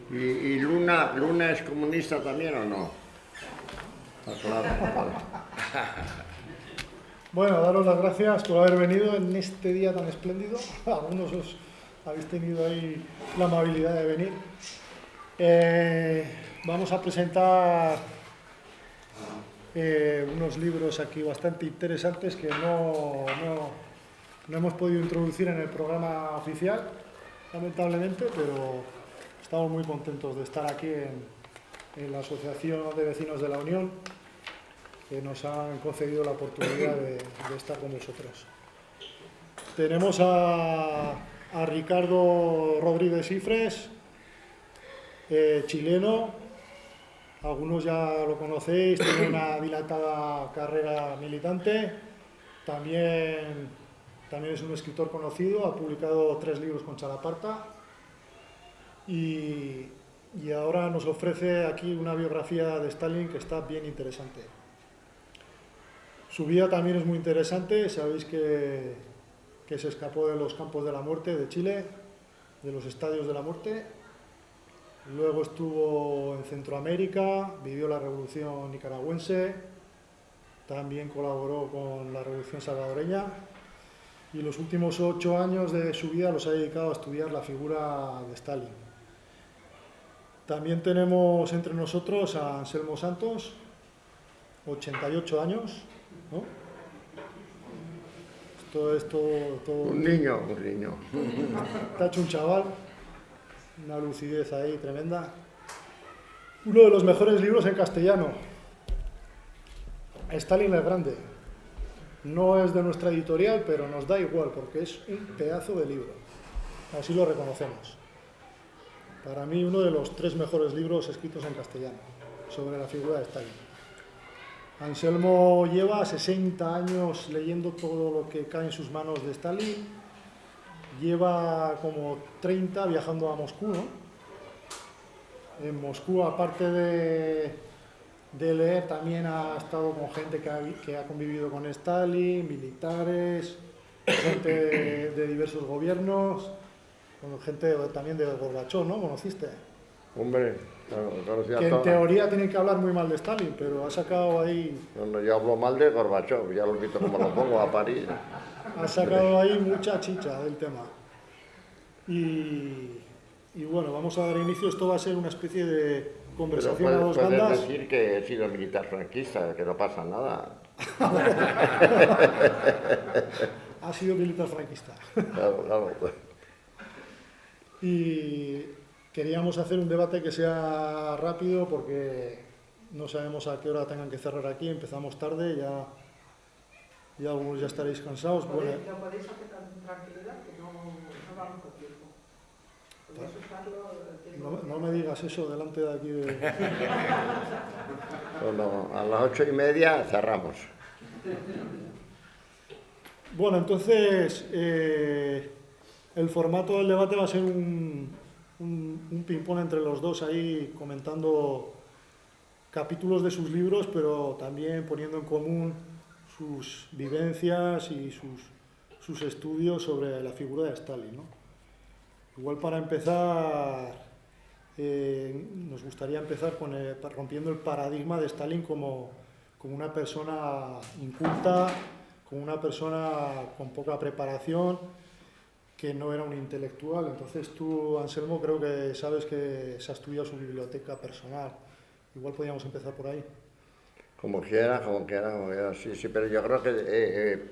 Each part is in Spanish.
¿Y Luna es comunista también o no? Ah, claro. Bueno, daros las gracias por haber venido en este día tan espléndido. Algunos os habéis tenido ahí la amabilidad de venir. Vamos a presentar unos libros aquí bastante interesantes que no hemos podido introducir en el programa oficial, lamentablemente, pero estamos muy contentos de estar aquí en la Asociación de Vecinos de la Unión, que nos han concedido la oportunidad de estar con vosotros. Tenemos a Ricardo Rodríguez Ifres, chileno. Algunos ya lo conocéis, tiene una dilatada carrera militante. También es un escritor conocido, ha publicado 3 libros con Chalaparta y ahora nos ofrece aquí una biografía de Stalin que está bien interesante. Su vida también es muy interesante. Sabéis que se escapó de los campos de la muerte de Chile, de los estadios de la muerte. Luego estuvo en Centroamérica, vivió la Revolución Nicaragüense, también colaboró con la Revolución Salvadoreña y los últimos 8 años de su vida los ha dedicado a estudiar la figura de Stalin. También tenemos entre nosotros a Anselmo Santos, 88 años, ¿no? Esto es todo Un niño. Está hecho un chaval, una lucidez ahí tremenda. Uno de los mejores libros en castellano, Stalin el Grande. No es de nuestra editorial, pero nos da igual porque es un pedazo de libro. Así lo reconocemos. Para mí, uno de los 3 mejores libros escritos en castellano sobre la figura de Stalin. Anselmo lleva 60 años leyendo todo lo que cae en sus manos de Stalin. Lleva como 30 viajando a Moscú, ¿no? En Moscú, aparte de leer, también ha estado con gente que ha convivido con Stalin, militares, gente de diversos gobiernos, con gente también de Gorbachov, ¿no? ¿Conociste? Hombre, claro, que en teoría tienen que hablar muy mal de Stalin, pero ha sacado ahí... No, yo hablo mal de Gorbachov, ya lo he visto como lo pongo a París. Ha sacado ahí mucha chicha del tema. Y bueno, vamos a dar inicio. Esto va a ser una especie de conversación a 2 bandas. Puedes decir que he sido militar franquista, que no pasa nada. Ha sido militar franquista. Claro. Y queríamos hacer un debate que sea rápido porque no sabemos a qué hora tengan que cerrar aquí. Empezamos tarde, ya algunos ya estaréis cansados. Lo podéis hacer con tranquilidad, que no va mucho tiempo. No me digas eso delante de aquí. Bueno, a las 8:30 cerramos. Bueno, entonces el formato del debate va a ser un ping-pong entre los dos ahí comentando capítulos de sus libros, pero también poniendo en común sus vivencias y sus estudios sobre la figura de Stalin, ¿no? Igual para empezar, nos gustaría empezar rompiendo el paradigma de Stalin como una persona inculta, como una persona con poca preparación, que no era un intelectual. Entonces tú, Anselmo, creo que sabes que se ha estudiado su biblioteca personal. Igual podríamos empezar por ahí. Como quiera, sí, pero yo creo que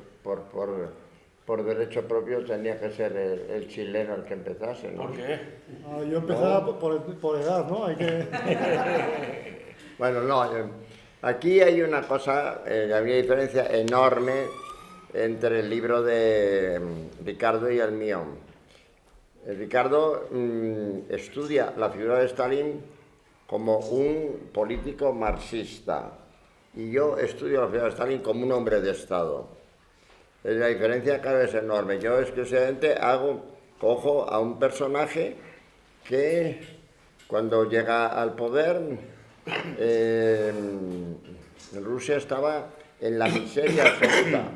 por derecho propio tenía que ser el chileno el que empezase, ¿no? ¿Por qué? Yo empezaba por edad, ¿no? Hay que... Bueno, no, aquí hay una cosa, había una diferencia enorme entre el libro de Ricardo y el mío. Ricardo estudia la figura de Stalin como un político marxista y yo estudio la figura de Stalin como un hombre de Estado. La diferencia cada vez es enorme. Yo exclusivamente cojo a un personaje que cuando llega al poder, Rusia estaba en la miseria absoluta.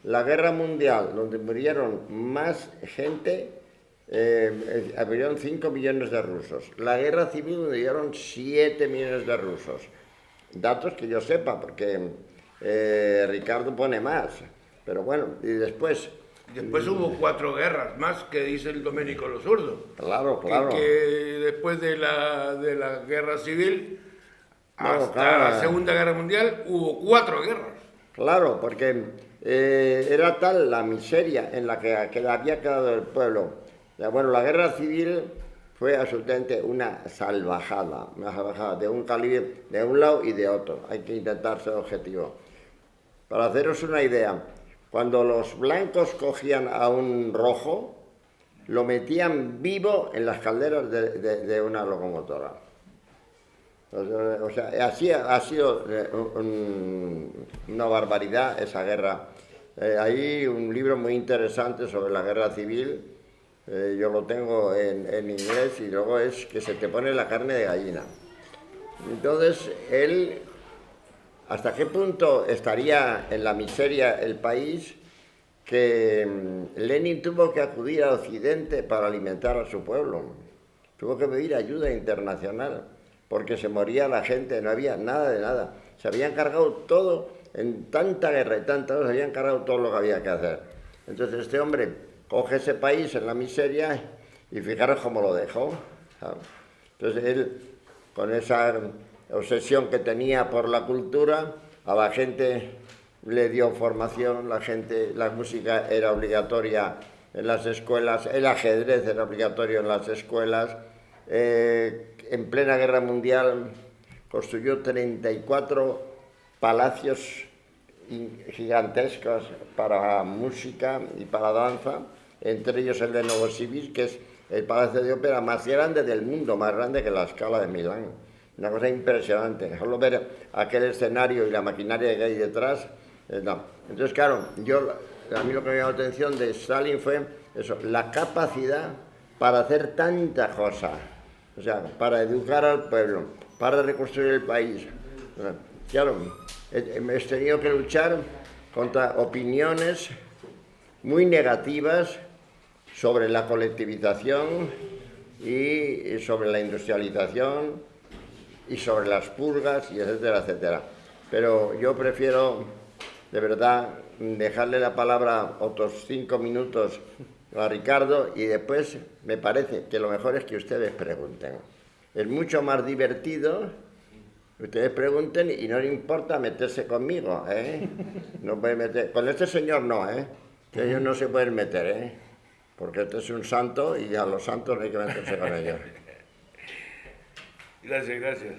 La guerra mundial, donde murieron más gente Habían 5 millones de rusos. La guerra civil murieron 7 millones de rusos. Datos que yo sepa, porque Ricardo pone más. Pero bueno, y después... Después hubo 4 guerras más que dice el Domenico Lo Zurdo. Claro. Que después de la guerra civil hasta la Segunda Guerra Mundial hubo 4 guerras. Claro, porque era tal la miseria en la que había quedado el pueblo. Bueno, la guerra civil fue absolutamente una salvajada de un calibre de un lado y de otro. Hay que intentar ser objetivo. Para haceros una idea, cuando los blancos cogían a un rojo, lo metían vivo en las calderas de una locomotora. O sea, así ha sido una barbaridad esa guerra. Hay un libro muy interesante sobre la guerra civil, yo lo tengo en inglés, y luego es que se te pone la carne de gallina. Entonces, él, ¿hasta qué punto estaría en la miseria el país que Lenin tuvo que acudir a Occidente para alimentar a su pueblo? Tuvo que pedir ayuda internacional, porque se moría la gente, no había nada de nada. Se habían cargado todo, en tanta guerra y tanta, se habían cargado todo lo que había que hacer. Entonces este hombre coge ese país en la miseria y fijaros cómo lo dejó, ¿sabes? Entonces él, con esa obsesión que tenía por la cultura, a la gente le dio formación, la música era obligatoria en las escuelas, el ajedrez era obligatorio en las escuelas. En plena guerra mundial construyó 34 palacios gigantescos para música y para danza, entre ellos el de Novosibirsk, que es el palacio de ópera más grande del mundo, más grande que la Scala de Milán. Una cosa impresionante, solo ver aquel escenario y la maquinaria que hay detrás. No. Entonces, claro, a mí lo que me llamó la atención de Stalin fue eso, la capacidad para hacer tanta cosa. O sea, para educar al pueblo, para reconstruir el país. Claro, hemos tenido que luchar contra opiniones muy negativas sobre la colectivización y sobre la industrialización y sobre las purgas, y etcétera, etcétera. Pero yo prefiero, de verdad, dejarle la palabra otros 5 minutos a Ricardo, y después me parece que lo mejor es que ustedes pregunten. Es mucho más divertido, ustedes pregunten y no les importa meterse conmigo, ¿eh? No pueden meter, con este señor no, ¿eh? Ellos no se pueden meter, ¿eh? Porque este es un santo y a los santos no hay que meterse con ellos. Gracias.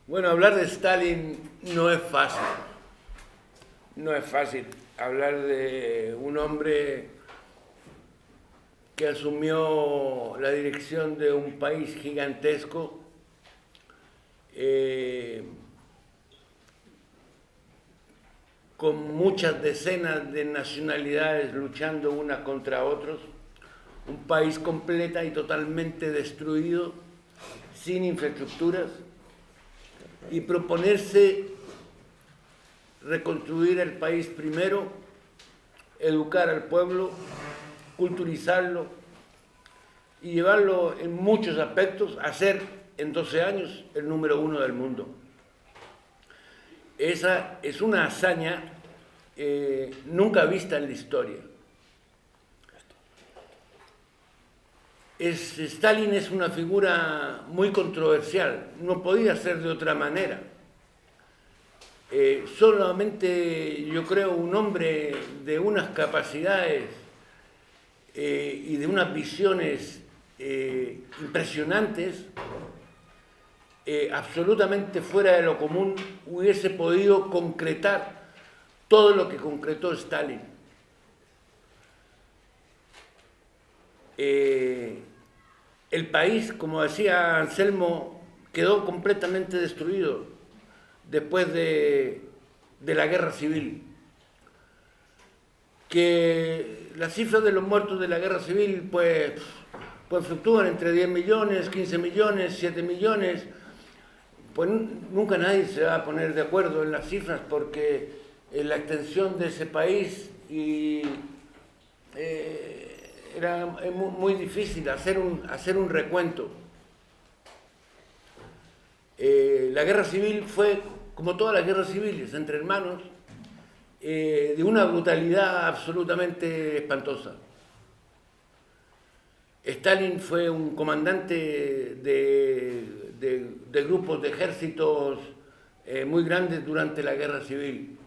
Bueno, hablar de Stalin no es fácil. No es fácil hablar de un hombre que asumió la dirección de un país gigantesco, con muchas decenas de nacionalidades luchando unas contra otros, un país completa y totalmente destruido, sin infraestructuras, y proponerse reconstruir el país primero, educar al pueblo, culturizarlo y llevarlo en muchos aspectos a ser en 12 años el número 1 del mundo. Esa es una hazaña nunca vista en la historia. Stalin es una figura muy controversial, no podía ser de otra manera. Solamente, yo creo, un hombre de unas capacidades y de unas visiones impresionantes, absolutamente fuera de lo común, hubiese podido concretar todo lo que concretó Stalin. El país, como decía Anselmo, quedó completamente destruido después de la guerra civil. Que las cifras de los muertos de la guerra civil pues fluctúan entre 10 millones, 15 millones, 7 millones. Pues nunca nadie se va a poner de acuerdo en las cifras, porque la extensión de ese país y era muy difícil hacer un recuento. La guerra civil fue, como todas las guerras civiles, entre hermanos, de una brutalidad absolutamente espantosa. Stalin fue un comandante de grupos de ejércitos muy grandes durante la guerra civil.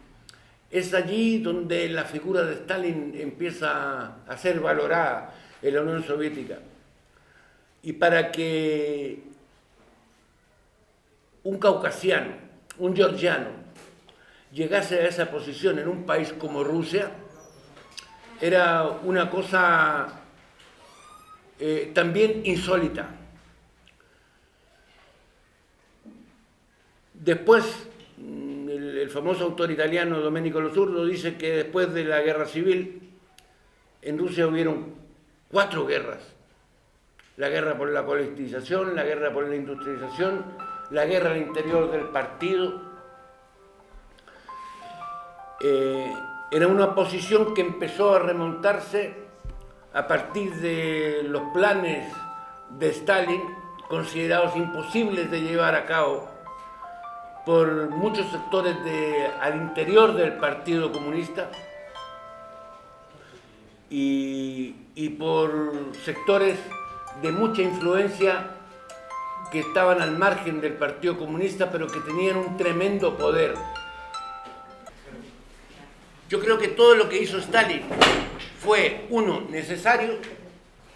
Es allí donde la figura de Stalin empieza a ser valorada en la Unión Soviética. Y para que un caucasiano, un georgiano, llegase a esa posición en un país como Rusia, era una cosa también insólita. Después, el famoso autor italiano Domenico Lo Zurdo dice que después de la guerra civil en Rusia hubieron 4 guerras. La guerra por la colectivización, la guerra por la industrialización, la guerra al interior del partido. Era una posición que empezó a remontarse a partir de los planes de Stalin, considerados imposibles de llevar a cabo por muchos sectores al interior del Partido Comunista y por sectores de mucha influencia que estaban al margen del Partido Comunista, pero que tenían un tremendo poder. Yo creo que todo lo que hizo Stalin fue, 1, necesario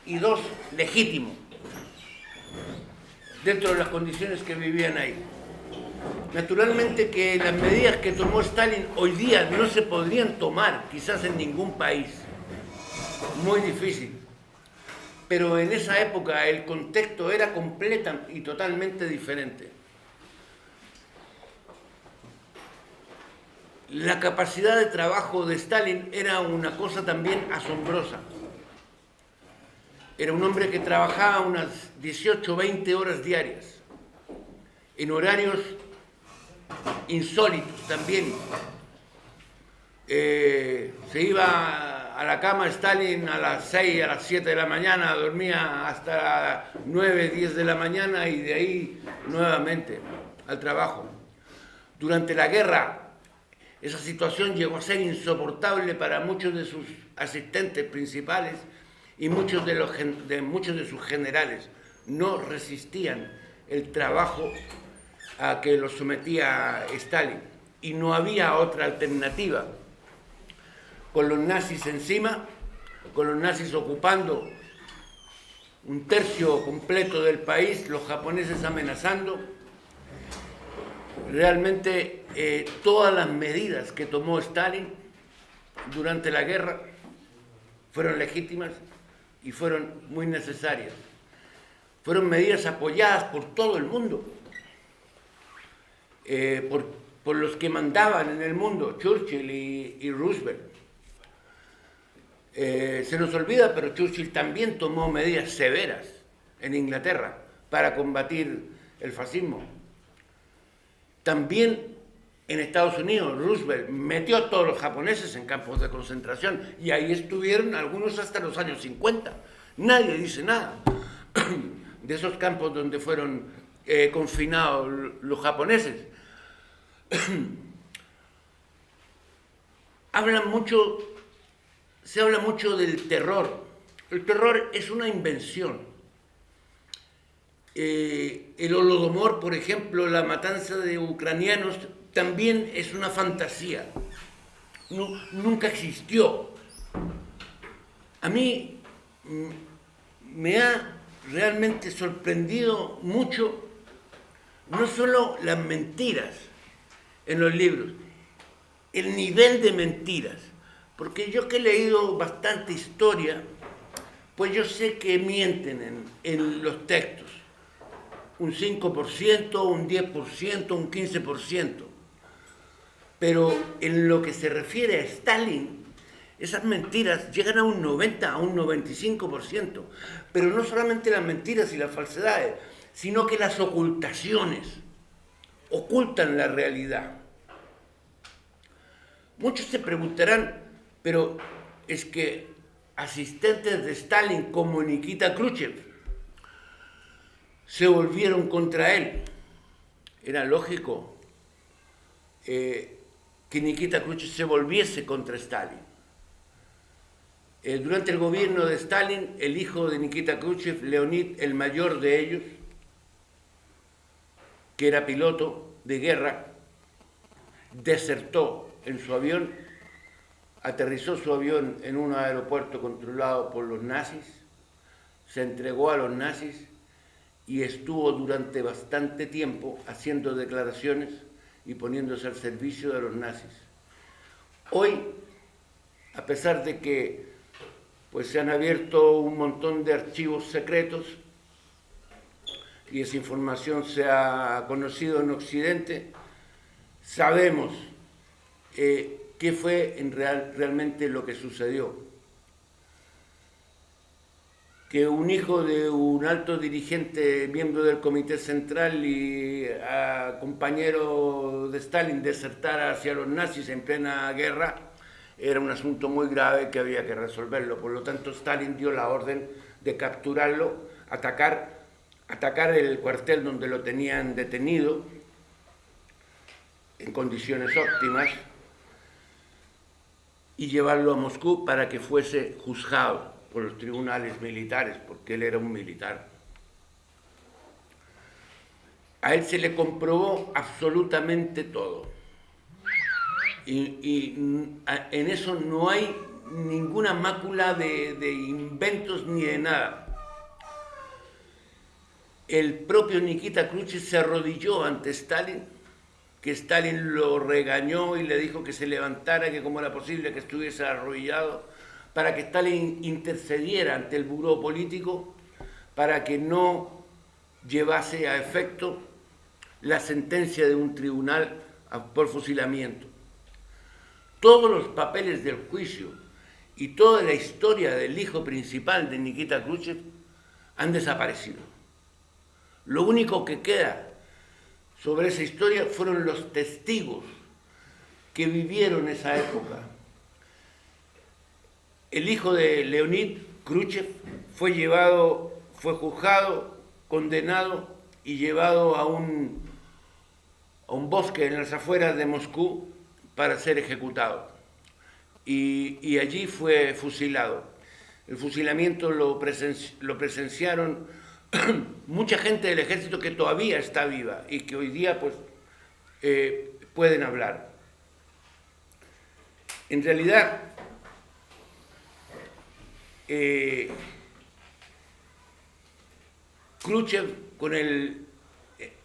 y 2, legítimo, dentro de las condiciones que vivían ahí. Naturalmente que las medidas que tomó Stalin hoy día no se podrían tomar, quizás en ningún país. Muy difícil. Pero en esa época el contexto era completa y totalmente diferente. La capacidad de trabajo de Stalin era una cosa también asombrosa. Era un hombre que trabajaba unas 18 o 20 horas diarias, en horarios insólitos también. Se iba a la cama Stalin a las 6, a las 7 de la mañana, dormía hasta 9, 10 de la mañana y de ahí nuevamente al trabajo. Durante la guerra, esa situación llegó a ser insoportable para muchos de sus asistentes principales y muchos de sus generales. No resistían el trabajo a que los sometía Stalin y no había otra alternativa. Con los nazis encima, con los nazis ocupando un tercio completo del país, los japoneses amenazando, realmente todas las medidas que tomó Stalin durante la guerra fueron legítimas y fueron muy necesarias. Fueron medidas apoyadas por todo el mundo. Por los que mandaban en el mundo, Churchill y Roosevelt. Se nos olvida, pero Churchill también tomó medidas severas en Inglaterra para combatir el fascismo. También en Estados Unidos, Roosevelt metió a todos los japoneses en campos de concentración y ahí estuvieron algunos hasta los años 50. Nadie dice nada de esos campos donde fueron confinados los japoneses. Se habla mucho del terror. El terror es una invención. El Holodomor, por ejemplo, la matanza de ucranianos, también es una fantasía. Nunca existió. A mí me ha realmente sorprendido mucho, no solo las mentiras en los libros, el nivel de mentiras. Porque yo que he leído bastante historia, pues yo sé que mienten en los textos. Un 5%, un 10%, un 15%. Pero en lo que se refiere a Stalin, esas mentiras llegan a un 90, a un 95%. Pero no solamente las mentiras y las falsedades, sino que las ocultaciones ocultan la realidad. Muchos se preguntarán, pero es que asistentes de Stalin como Nikita Khrushchev se volvieron contra él. Era lógico que Nikita Khrushchev se volviese contra Stalin. Durante el gobierno de Stalin, el hijo de Nikita Khrushchev, Leonid, el mayor de ellos, que era piloto de guerra, desertó en su avión, aterrizó su avión en un aeropuerto controlado por los nazis, se entregó a los nazis y estuvo durante bastante tiempo haciendo declaraciones y poniéndose al servicio de los nazis. Hoy, a pesar de que pues, se han abierto un montón de archivos secretos y esa información se ha conocido en Occidente, sabemos qué fue realmente lo que sucedió. Que un hijo de un alto dirigente, miembro del Comité Central y compañero de Stalin desertara hacia los nazis en plena guerra, era un asunto muy grave que había que resolverlo. Por lo tanto, Stalin dio la orden de capturarlo, atacar el cuartel donde lo tenían detenido en condiciones óptimas y llevarlo a Moscú para que fuese juzgado por los tribunales militares, porque él era un militar. A él se le comprobó absolutamente todo. Y en eso no hay ninguna mácula de inventos ni de nada. El propio Nikita Khrushchev se arrodilló ante Stalin, que Stalin lo regañó y le dijo que se levantara, que cómo era posible que estuviese arrodillado, para que Stalin intercediera ante el buró político para que no llevase a efecto la sentencia de un tribunal por fusilamiento. Todos los papeles del juicio y toda la historia del hijo principal de Nikita Khrushchev han desaparecido. Lo único que queda sobre esa historia fueron los testigos que vivieron esa época. El hijo de Leonid Khrushchev fue juzgado, condenado y llevado a un bosque en las afueras de Moscú para ser ejecutado. Y allí fue fusilado. El fusilamiento lo presenciaron mucha gente del ejército que todavía está viva y que hoy día pues, pueden hablar. En realidad, Khrushchev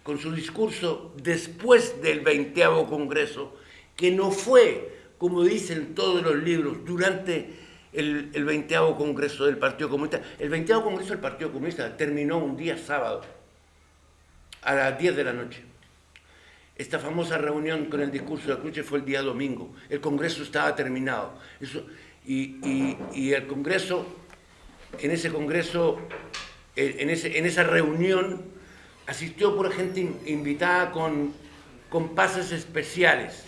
con su discurso después del 20º Congreso, que no fue, como dicen todos los libros, durante el 20º Congreso del Partido Comunista. El 20º Congreso del Partido Comunista terminó un día sábado, a las 10 de la noche. Esta famosa reunión con el discurso de Khrushchev fue el día domingo. El Congreso estaba terminado. Y el Congreso, en esa reunión, asistió por gente invitada con pases especiales.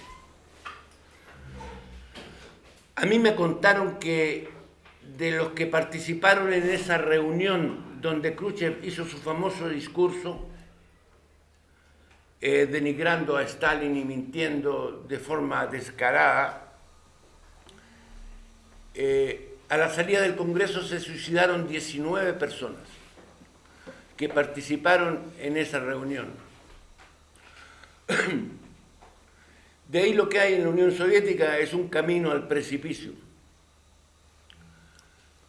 A mí me contaron que de los que participaron en esa reunión donde Khrushchev hizo su famoso discurso, denigrando a Stalin y mintiendo de forma descarada, a la salida del Congreso se suicidaron 19 personas que participaron en esa reunión. De ahí lo que hay en la Unión Soviética es un camino al precipicio.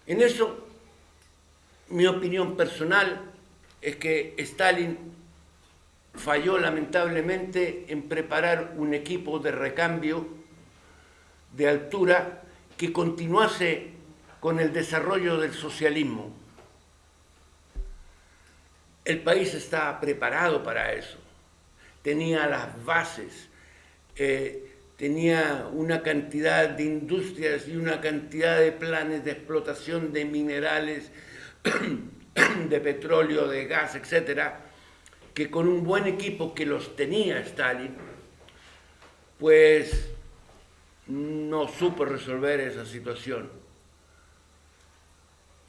En eso, mi opinión personal es que Stalin falló lamentablemente en preparar un equipo de recambio de altura que continuase con el desarrollo del socialismo. El país estaba preparado para eso, tenía las bases, tenía una cantidad de industrias y una cantidad de planes de explotación de minerales, de petróleo, de gas, etcétera, que con un buen equipo que los tenía Stalin, pues no supo resolver esa situación.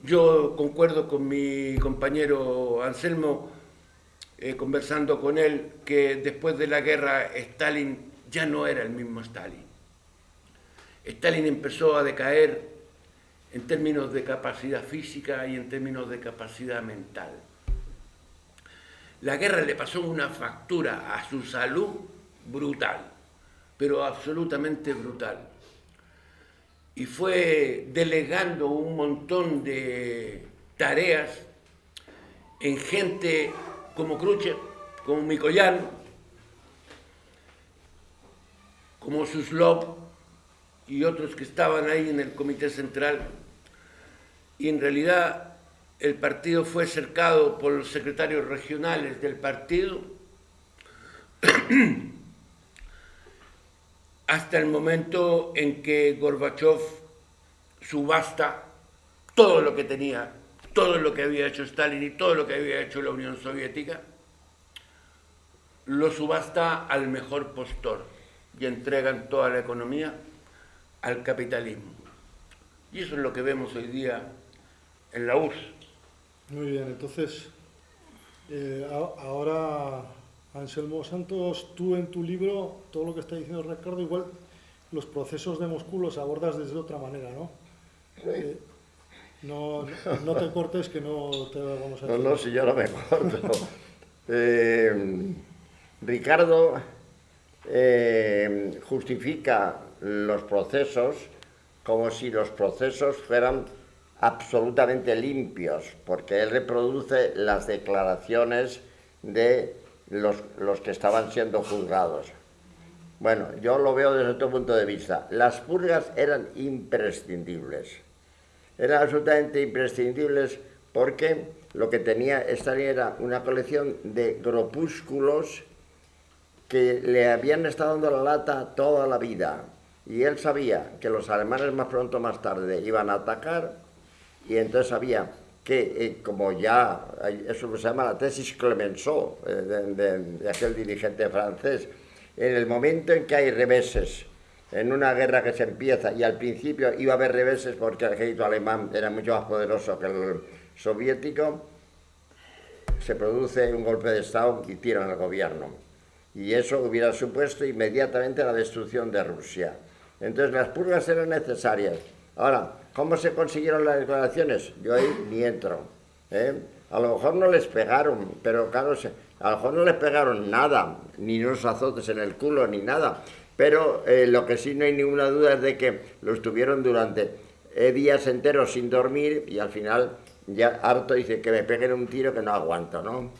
Yo concuerdo con mi compañero Anselmo, conversando con él, que después de la guerra Stalin ya no era el mismo Stalin. Stalin empezó a decaer en términos de capacidad física y en términos de capacidad mental. La guerra le pasó una factura a su salud brutal, pero absolutamente brutal. Y fue delegando un montón de tareas en gente como Khrushchev, como Mikoyan, como Suslov y otros que estaban ahí en el Comité Central. Y en realidad el partido fue cercado por los secretarios regionales del partido hasta el momento en que Gorbachev subasta todo lo que tenía, todo lo que había hecho Stalin y todo lo que había hecho la Unión Soviética, lo subasta al mejor postor y entregan toda la economía al capitalismo. Y eso es lo que vemos hoy día en la URSS. Muy bien, entonces, ahora, Anselmo Santos, tú en tu libro, todo lo que está diciendo Ricardo, igual los procesos de Moscú los abordas desde otra manera, ¿no? No te cortes, que no te vamos a... No, si yo no me corto. Ricardo justifica los procesos como si los procesos fueran absolutamente limpios, porque él reproduce las declaraciones de los que estaban siendo juzgados. Bueno, yo lo veo desde otro punto de vista. Las purgas eran imprescindibles. Eran absolutamente imprescindibles porque lo que tenía Stalin era una colección de grupúsculos que le habían estado dando la lata toda la vida. Y él sabía que los alemanes más pronto o más tarde iban a atacar, y entonces sabía que, como ya, eso se llama la tesis Clemenceau, de aquel dirigente francés, en el momento en que hay reveses, en una guerra que se empieza, y al principio iba a haber reveses porque el ejército alemán era mucho más poderoso que el soviético, se produce un golpe de Estado y tiran al gobierno. Y eso hubiera supuesto inmediatamente la destrucción de Rusia. Entonces las purgas eran necesarias. Ahora, ¿cómo se consiguieron las declaraciones? Yo ahí ni entro. A lo mejor no les pegaron, pero claro, a lo mejor no les pegaron nada, ni unos azotes en el culo, ni nada. Pero lo que sí no hay ninguna duda es de que los tuvieron durante días enteros sin dormir, y al final ya harto dice que me peguen un tiro que no aguanto, ¿no?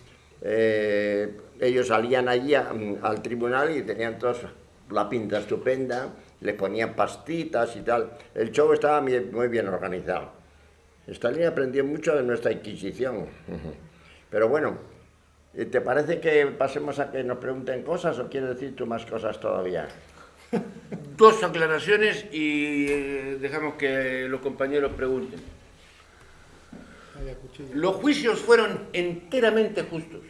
Ellos salían allí al tribunal y tenían todos la pinta estupenda, les ponían pastitas y tal. El show estaba muy bien organizado. Stalin aprendió mucho de nuestra Inquisición. Pero bueno, ¿te parece que pasemos a que nos pregunten cosas o quieres decir tú más cosas todavía? Dos aclaraciones y dejamos que los compañeros pregunten. Los juicios fueron enteramente justos.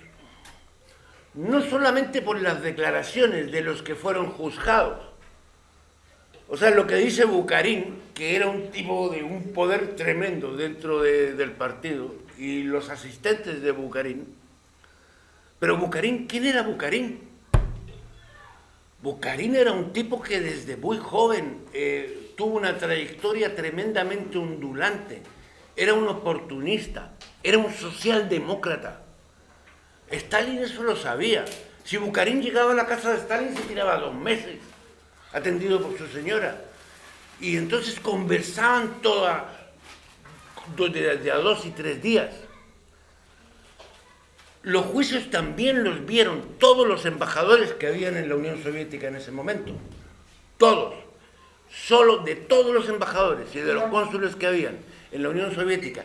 No solamente por las declaraciones de los que fueron juzgados. O sea, lo que dice Bukharin, que era un tipo de un poder tremendo dentro del partido, y los asistentes de Bukharin. Pero Bukharin, ¿quién era Bukharin? Bukharin era un tipo que desde muy joven tuvo una trayectoria tremendamente ondulante. Era un oportunista, era un socialdemócrata. Stalin eso lo sabía. Si Bukharin llegaba a la casa de Stalin se tiraba 2 meses, atendido por su señora. Y entonces conversaban de a 2 y 3 días. Los juicios también los vieron todos los embajadores que habían en la Unión Soviética en ese momento. Todos. Solo de todos los embajadores y de los cónsules que habían en la Unión Soviética.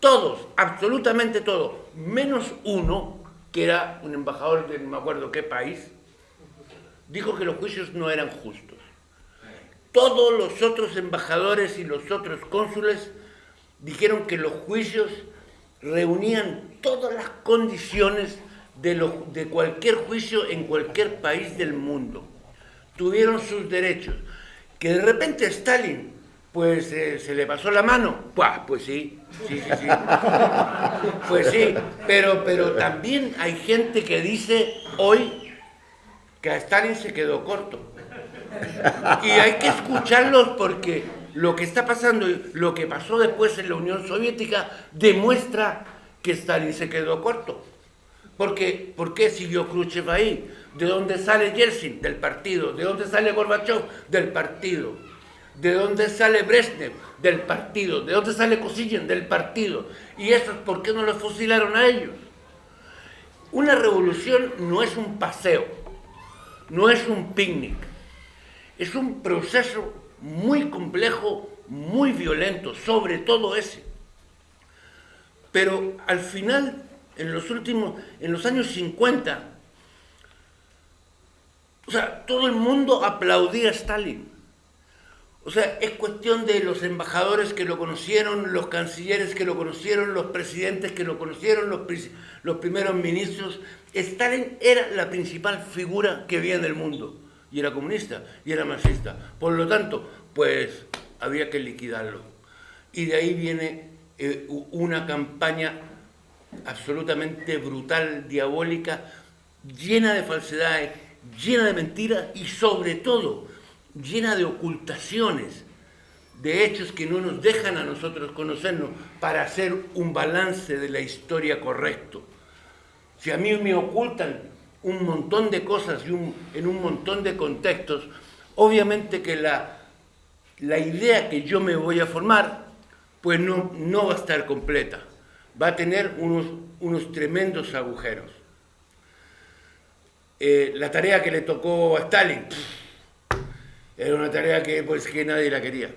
Todos, absolutamente todos, menos uno, que era un embajador de no me acuerdo qué país, dijo que los juicios no eran justos. Todos los otros embajadores y los otros cónsules dijeron que los juicios reunían todas las condiciones de cualquier juicio en cualquier país del mundo. Tuvieron sus derechos. Que de repente Stalin pues se le pasó la mano. Pues sí, sí. Pues sí, pero también hay gente que dice hoy que a Stalin se quedó corto. Y hay que escucharlos porque lo que está pasando, lo que pasó después en la Unión Soviética, demuestra que Stalin se quedó corto. Porque, ¿por qué siguió Khrushchev ahí? ¿De dónde sale Yeltsin? Del partido. ¿De dónde sale Gorbachev? Del partido. ¿De dónde sale Brezhnev? Del partido. ¿De dónde sale Kosygin? Del partido. ¿Y esos por qué no los fusilaron a ellos? Una revolución no es un paseo, no es un picnic. Es un proceso muy complejo, muy violento, sobre todo ese. Pero al final, en los años 50, o sea, todo el mundo aplaudía a Stalin. O sea, es cuestión de los embajadores que lo conocieron, los cancilleres que lo conocieron, los presidentes que lo conocieron, los primeros ministros. Stalin era la principal figura que había en el mundo. Y era comunista, y era marxista. Por lo tanto, pues había que liquidarlo. Y de ahí viene una campaña absolutamente brutal, diabólica, llena de falsedades, llena de mentiras y sobre todo llena de ocultaciones, de hechos que no nos dejan a nosotros conocernos para hacer un balance de la historia correcto. Si a mí me ocultan un montón de cosas en un montón de contextos, obviamente que la idea que yo me voy a formar, pues no va a estar completa. Va a tener unos tremendos agujeros. La tarea que le tocó a Stalin era una tarea que nadie la quería.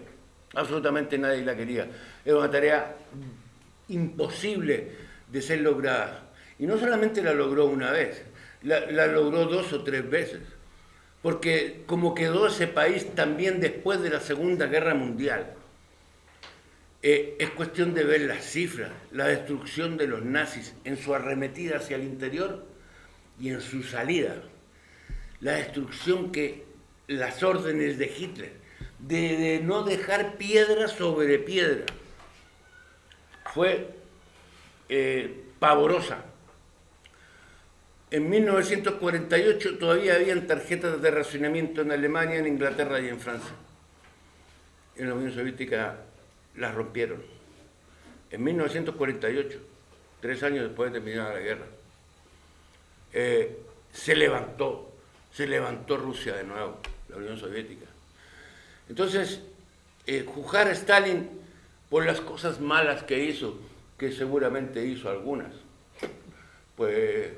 Absolutamente nadie la quería. Era una tarea imposible de ser lograda. Y no solamente la logró una vez, la logró 2 o 3 veces. Porque como quedó ese país también después de la Segunda Guerra Mundial, es cuestión de ver las cifras, la destrucción de los nazis en su arremetida hacia el interior y en su salida. La destrucción las órdenes de Hitler, de no dejar piedra sobre piedra, fue pavorosa. En 1948 todavía habían tarjetas de racionamiento en Alemania, en Inglaterra y en Francia. En la Unión Soviética las rompieron. En 1948, 3 años después de terminar la guerra, se levantó Rusia de nuevo, la Unión Soviética. Entonces, juzgar a Stalin por las cosas malas que hizo, que seguramente hizo algunas, pues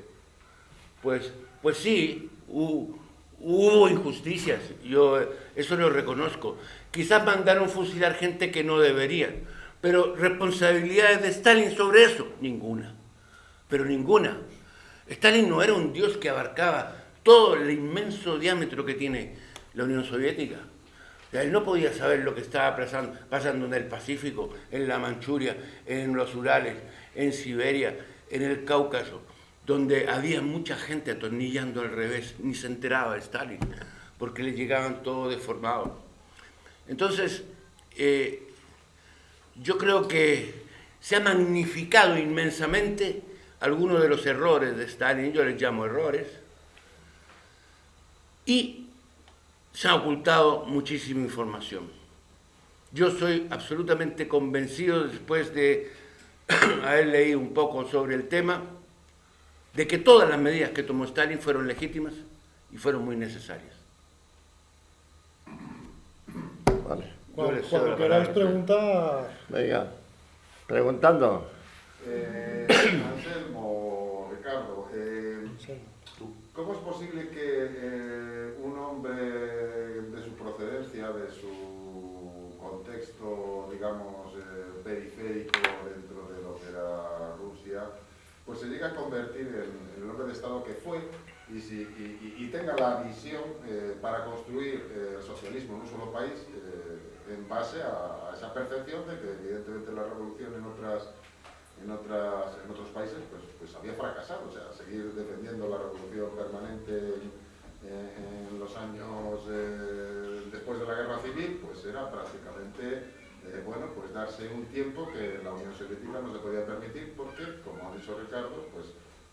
sí, hubo injusticias, yo eso lo reconozco. Quizás mandaron fusilar gente que no deberían, pero responsabilidades de Stalin sobre eso, ninguna, pero ninguna. Stalin no era un dios que abarcaba todo el inmenso diámetro que tiene la Unión Soviética. O sea, él no podía saber lo que estaba pasando en el Pacífico, en la Manchuria, en los Urales, en Siberia, en el Cáucaso, donde había mucha gente atornillando al revés, ni se enteraba de Stalin, porque le llegaban todo deformado. Entonces, yo creo que se ha magnificado inmensamente algunos de los errores de Stalin, yo les llamo errores, y se ha ocultado muchísima información. Yo soy absolutamente convencido, después de haber leído un poco sobre el tema, de que todas las medidas que tomó Stalin fueron legítimas y fueron muy necesarias. Vale. Cuando queráis preguntar... Venga, preguntando. Anselmo, Ricardo, ¿cómo es posible que un hombre de su procedencia, de su contexto, digamos, periférico dentro de lo que era Rusia, pues se llegue a convertir en el hombre de Estado que fue y tenga la visión para construir el socialismo en un solo país en base a esa percepción de que evidentemente la revolución en otros países pues había fracasado? O sea, seguir defendiendo la revolución permanente en los años después de la guerra civil, pues era prácticamente, bueno, pues darse un tiempo que la Unión Soviética no se podía permitir porque, como ha dicho Ricardo, pues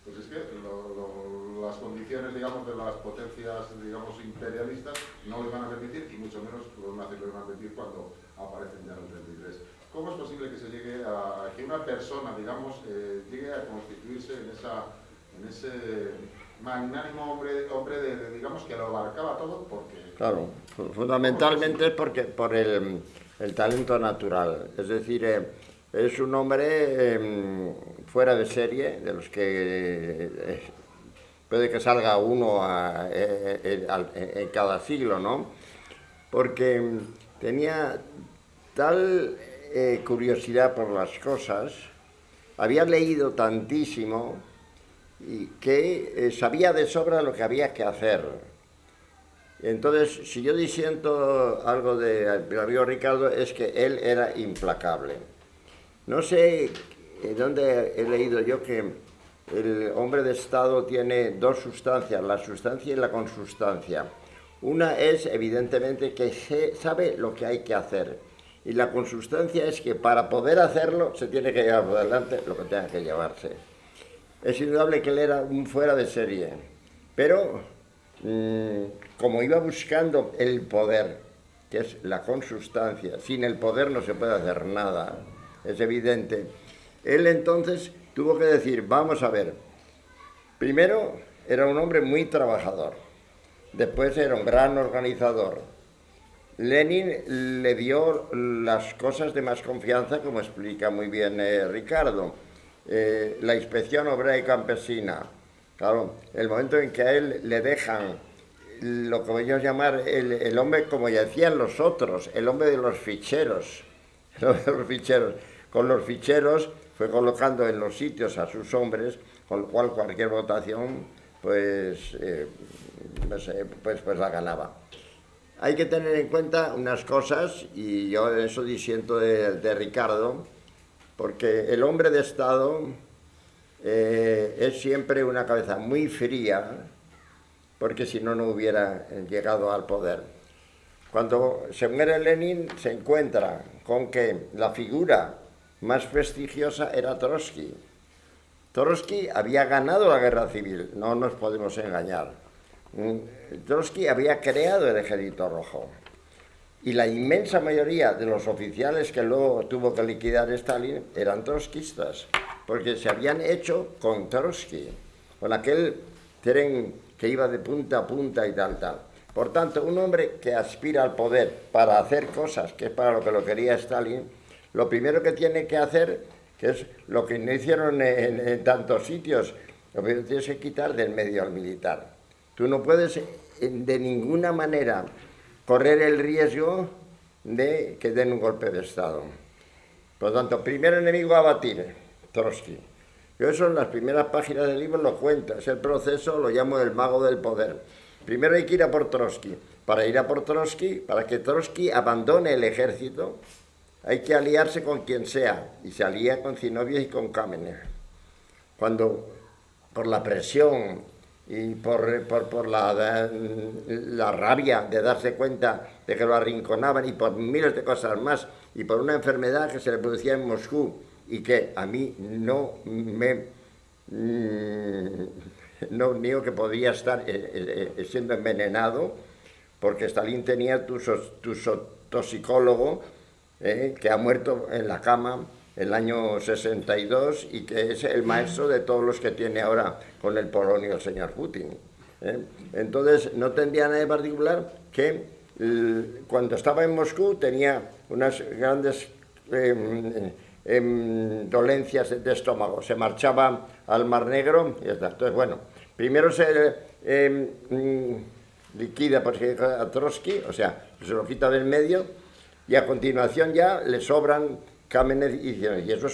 es que las condiciones, digamos, de las potencias, digamos, imperialistas no lo iban a permitir y mucho menos los nazis lo iban a permitir cuando aparecen ya en el 33. ¿Cómo es posible que se llegue a que una persona, digamos, llegue a constituirse en ese magnánimo hombre digamos, que lo abarcaba todo? Porque... Claro, fundamentalmente es porque por el talento natural, es decir, es un hombre fuera de serie, de los que puede que salga uno en cada siglo, ¿no? Porque tenía tal curiosidad por las cosas, había leído tantísimo y que sabía de sobra lo que había que hacer. Entonces, si yo disiento algo del amigo Ricardo, es que él era implacable. No sé dónde he leído yo que el hombre de Estado tiene dos sustancias, la sustancia y la consustancia. Una es, evidentemente, que sabe lo que hay que hacer. Y la consustancia es que para poder hacerlo se tiene que llevar por delante lo que tenga que llevarse. Es indudable que él era un fuera de serie, pero como iba buscando el poder, que es la consustancia, sin el poder no se puede hacer nada, es evidente. Él entonces tuvo que decir, vamos a ver, primero era un hombre muy trabajador, después era un gran organizador. Lenin le dio las cosas de más confianza, como explica muy bien Ricardo. La inspección obrera y campesina. Claro, el momento en que a él le dejan lo que voy a llamar el hombre, como ya decían los otros, el hombre de los ficheros. Con los ficheros fue colocando en los sitios a sus hombres, con lo cual cualquier votación pues la ganaba. Hay que tener en cuenta unas cosas, y yo eso disiento de Ricardo, porque el hombre de Estado es siempre una cabeza muy fría, porque si no, no hubiera llegado al poder. Cuando se muere Lenin, se encuentra con que la figura más prestigiosa era Trotsky. Trotsky había ganado la guerra civil, no nos podemos engañar. Trotsky había creado el Ejército Rojo y la inmensa mayoría de los oficiales que luego tuvo que liquidar Stalin eran trotskistas, porque se habían hecho con Trotsky, con aquel tren que iba de punta a punta y tal. Por tanto, un hombre que aspira al poder para hacer cosas, que es para lo que lo quería Stalin, lo primero que tiene que hacer, que es lo que no hicieron en tantos sitios, lo primero que tienes que quitar del medio al militar. Tú no puedes de ninguna manera correr el riesgo de que den un golpe de Estado. Por lo tanto, primer enemigo a batir, Trotsky. Yo eso en las primeras páginas del libro lo cuento, es el proceso, lo llamo el mago del poder. Primero hay que ir a por Trotsky. Para ir a por Trotsky, para que Trotsky abandone el ejército, hay que aliarse con quien sea, y se alía con Zinoviev y con Kamenev. Cuando, por la presión y por la rabia de darse cuenta de que lo arrinconaban y por miles de cosas más y por una enfermedad que se le producía en Moscú y que a mí no niego que podría estar siendo envenenado, porque Stalin tenía tu toxicólogo que ha muerto en la cama el año 62 y que es el maestro de todos los que tiene ahora con el polonio el señor Putin. Entonces no tendría nada de particular que cuando estaba en Moscú tenía unas grandes dolencias de estómago, se marchaba al Mar Negro y ya está. Entonces, bueno, primero se liquida a Trotsky, o sea, se lo quita del medio y a continuación ya le sobran Kamenev y eso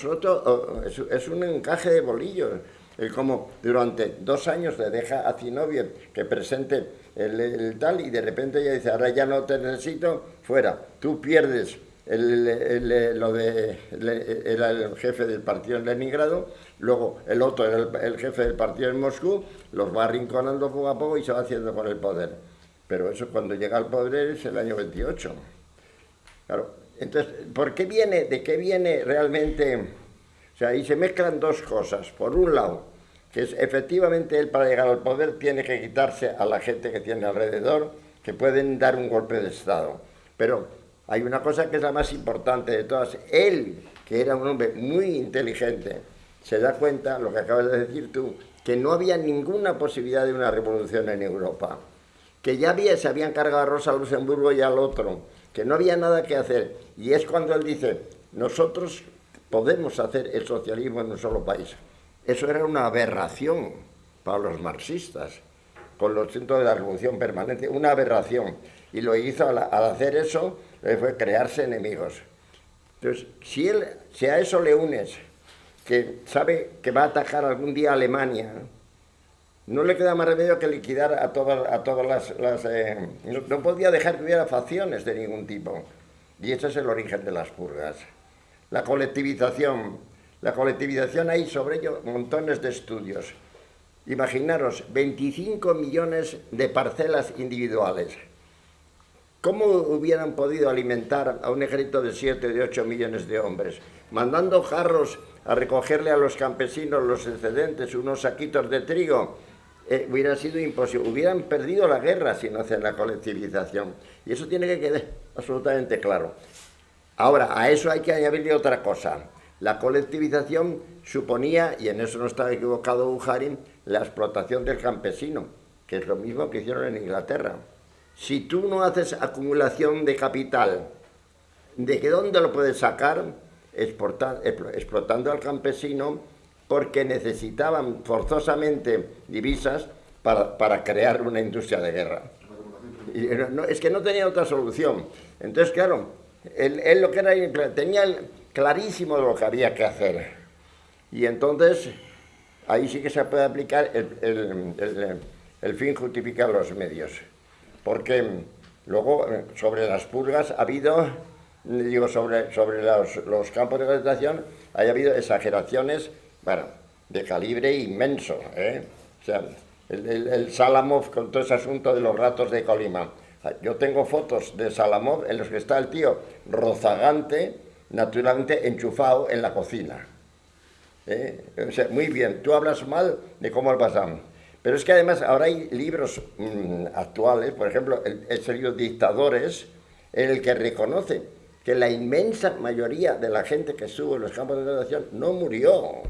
es un encaje de bolillos. Él como durante 2 años le deja a Zinoviev que presente el tal y de repente ella dice, ahora ya no te necesito, fuera. Tú pierdes era el jefe del partido en Leningrado, luego el otro era el jefe del partido en Moscú, los va arrinconando poco a poco y se va haciendo con el poder. pero eso cuando llega al poder es el año 28. Claro, entonces, ¿de qué viene realmente? O sea, ahí se mezclan dos cosas. Por un lado, que es, efectivamente él para llegar al poder tiene que quitarse a la gente que tiene alrededor, que pueden dar un golpe de Estado. Pero hay una cosa que es la más importante de todas. Él, que era un hombre muy inteligente, se da cuenta, lo que acabas de decir tú, que no había ninguna posibilidad de una revolución en Europa, que ya se habían cargado a Rosa Luxemburgo y al otro, que no había nada que hacer. Y es cuando él dice, nosotros podemos hacer el socialismo en un solo país. Eso era una aberración para los marxistas, con los centros de la revolución permanente, una aberración. Y lo hizo al hacer eso, fue crearse enemigos. Entonces, si a eso le unes que sabe que va a atacar algún día a Alemania, no le queda más remedio que liquidar a todas las no podía dejar que hubiera facciones de ningún tipo. Y ese es el origen de las purgas. La colectivización. La colectivización, hay sobre ello montones de estudios. Imaginaros, 25 millones de parcelas individuales. ¿Cómo hubieran podido alimentar a un ejército de 7 o de 8 millones de hombres? Mandando jarros a recogerle a los campesinos los excedentes, unos saquitos de trigo. Hubiera sido imposible. Hubieran perdido la guerra si no hacen la colectivización. Y eso tiene que quedar absolutamente claro. Ahora, a eso hay que añadirle otra cosa. La colectivización suponía, y en eso no estaba equivocado Bukharin, la explotación del campesino, que es lo mismo que hicieron en Inglaterra. Si tú no haces acumulación de capital, ¿de qué dónde lo puedes sacar? Explotando al campesino, porque necesitaban forzosamente divisas para crear una industria de guerra. Y es que no tenía otra solución. Entonces, claro, él lo que era, tenía clarísimo lo que había que hacer. Y entonces, ahí sí que se puede aplicar el fin justifica los medios. Porque luego, sobre las purgas, ha habido, digo, sobre los campos de concentración, ha habido exageraciones, bueno, de calibre inmenso, ¿eh? O sea, el Salamov con todo ese asunto de los ratos de Colima. Yo tengo fotos de Salamov en los que está el tío rozagante, naturalmente enchufado en la cocina. O sea, muy bien, tú hablas mal de cómo pasan. Pero es que además ahora hay libros actuales, por ejemplo, el libro Dictadores, en el que reconoce que la inmensa mayoría de la gente que estuvo en los campos de concentración no murió.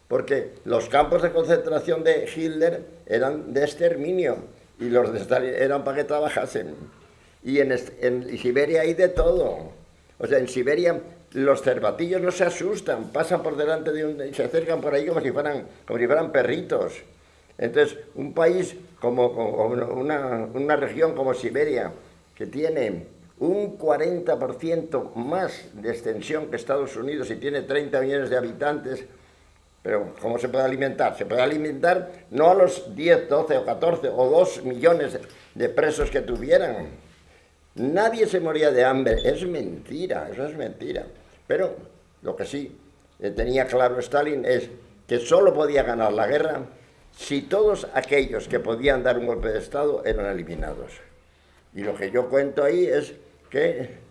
Porque los campos de concentración de Hitler eran de exterminio y los de Stalin eran para que trabajasen. Y en Siberia hay de todo. O sea, en Siberia los cervatillos no se asustan, pasan por delante y se acercan por ahí como si fueran perritos. Entonces, un país como una región como Siberia, que tiene un 40% más de extensión que Estados Unidos y tiene 30 millones de habitantes, pero ¿cómo se puede alimentar? Se puede alimentar no a los 10, 12 o 14 o 2 millones de presos que tuvieran. Nadie se moría de hambre. Es mentira, eso es mentira. Pero lo que sí tenía claro Stalin es que solo podía ganar la guerra si todos aquellos que podían dar un golpe de Estado eran eliminados. Y lo que yo cuento ahí es que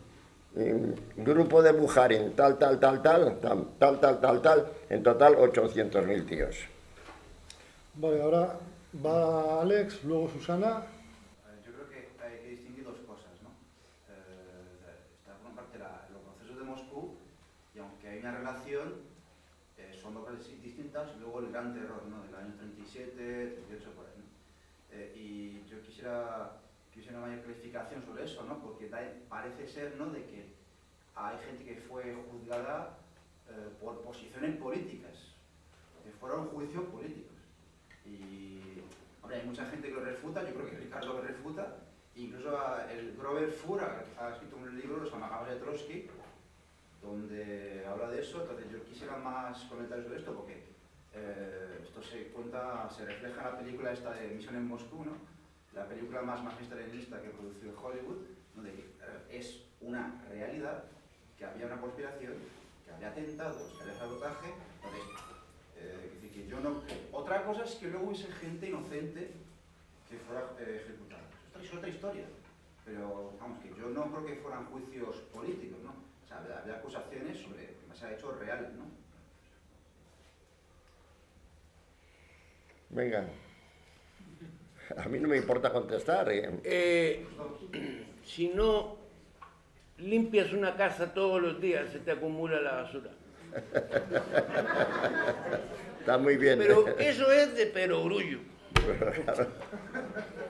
grupo de Bukharin, tal, en total 800.000 tíos. Vale, ahora va Alex, luego Susana. Yo creo que hay que distinguir dos cosas, ¿no? Está por una parte los procesos de Moscú, y aunque hay una relación, son locales distintas, y luego el gran terror, ¿no? Del año 37, 38, por ahí, ¿no? Y yo quisiera una mayor clarificación sobre eso, ¿no? Porque parece ser, ¿no?, de que hay gente que fue juzgada por posiciones políticas, que fueron juicios políticos. Y, hombre, hay mucha gente que lo refuta, yo creo que Ricardo lo refuta, incluso el Grover Fur ha escrito un libro, Los Amagables de Trotsky, donde habla de eso. Entonces yo quisiera más comentarios sobre esto, porque esto se refleja en la película esta de Misión en Moscú, ¿no? La película más magistralista que produció Hollywood, donde es una realidad que había una conspiración, que había atentados, que había sabotaje. Entonces, que yo no... Otra cosa es que luego hubiese gente inocente que fuera ejecutada. es otra historia. Pero, vamos, que yo no creo que fueran juicios políticos, ¿no? O sea, había acusaciones sobre hechos reales, ¿no? Venga. A mí no me importa contestar. Si no limpias una casa todos los días, se te acumula la basura. Está muy bien. Pero eso es de perogrullo.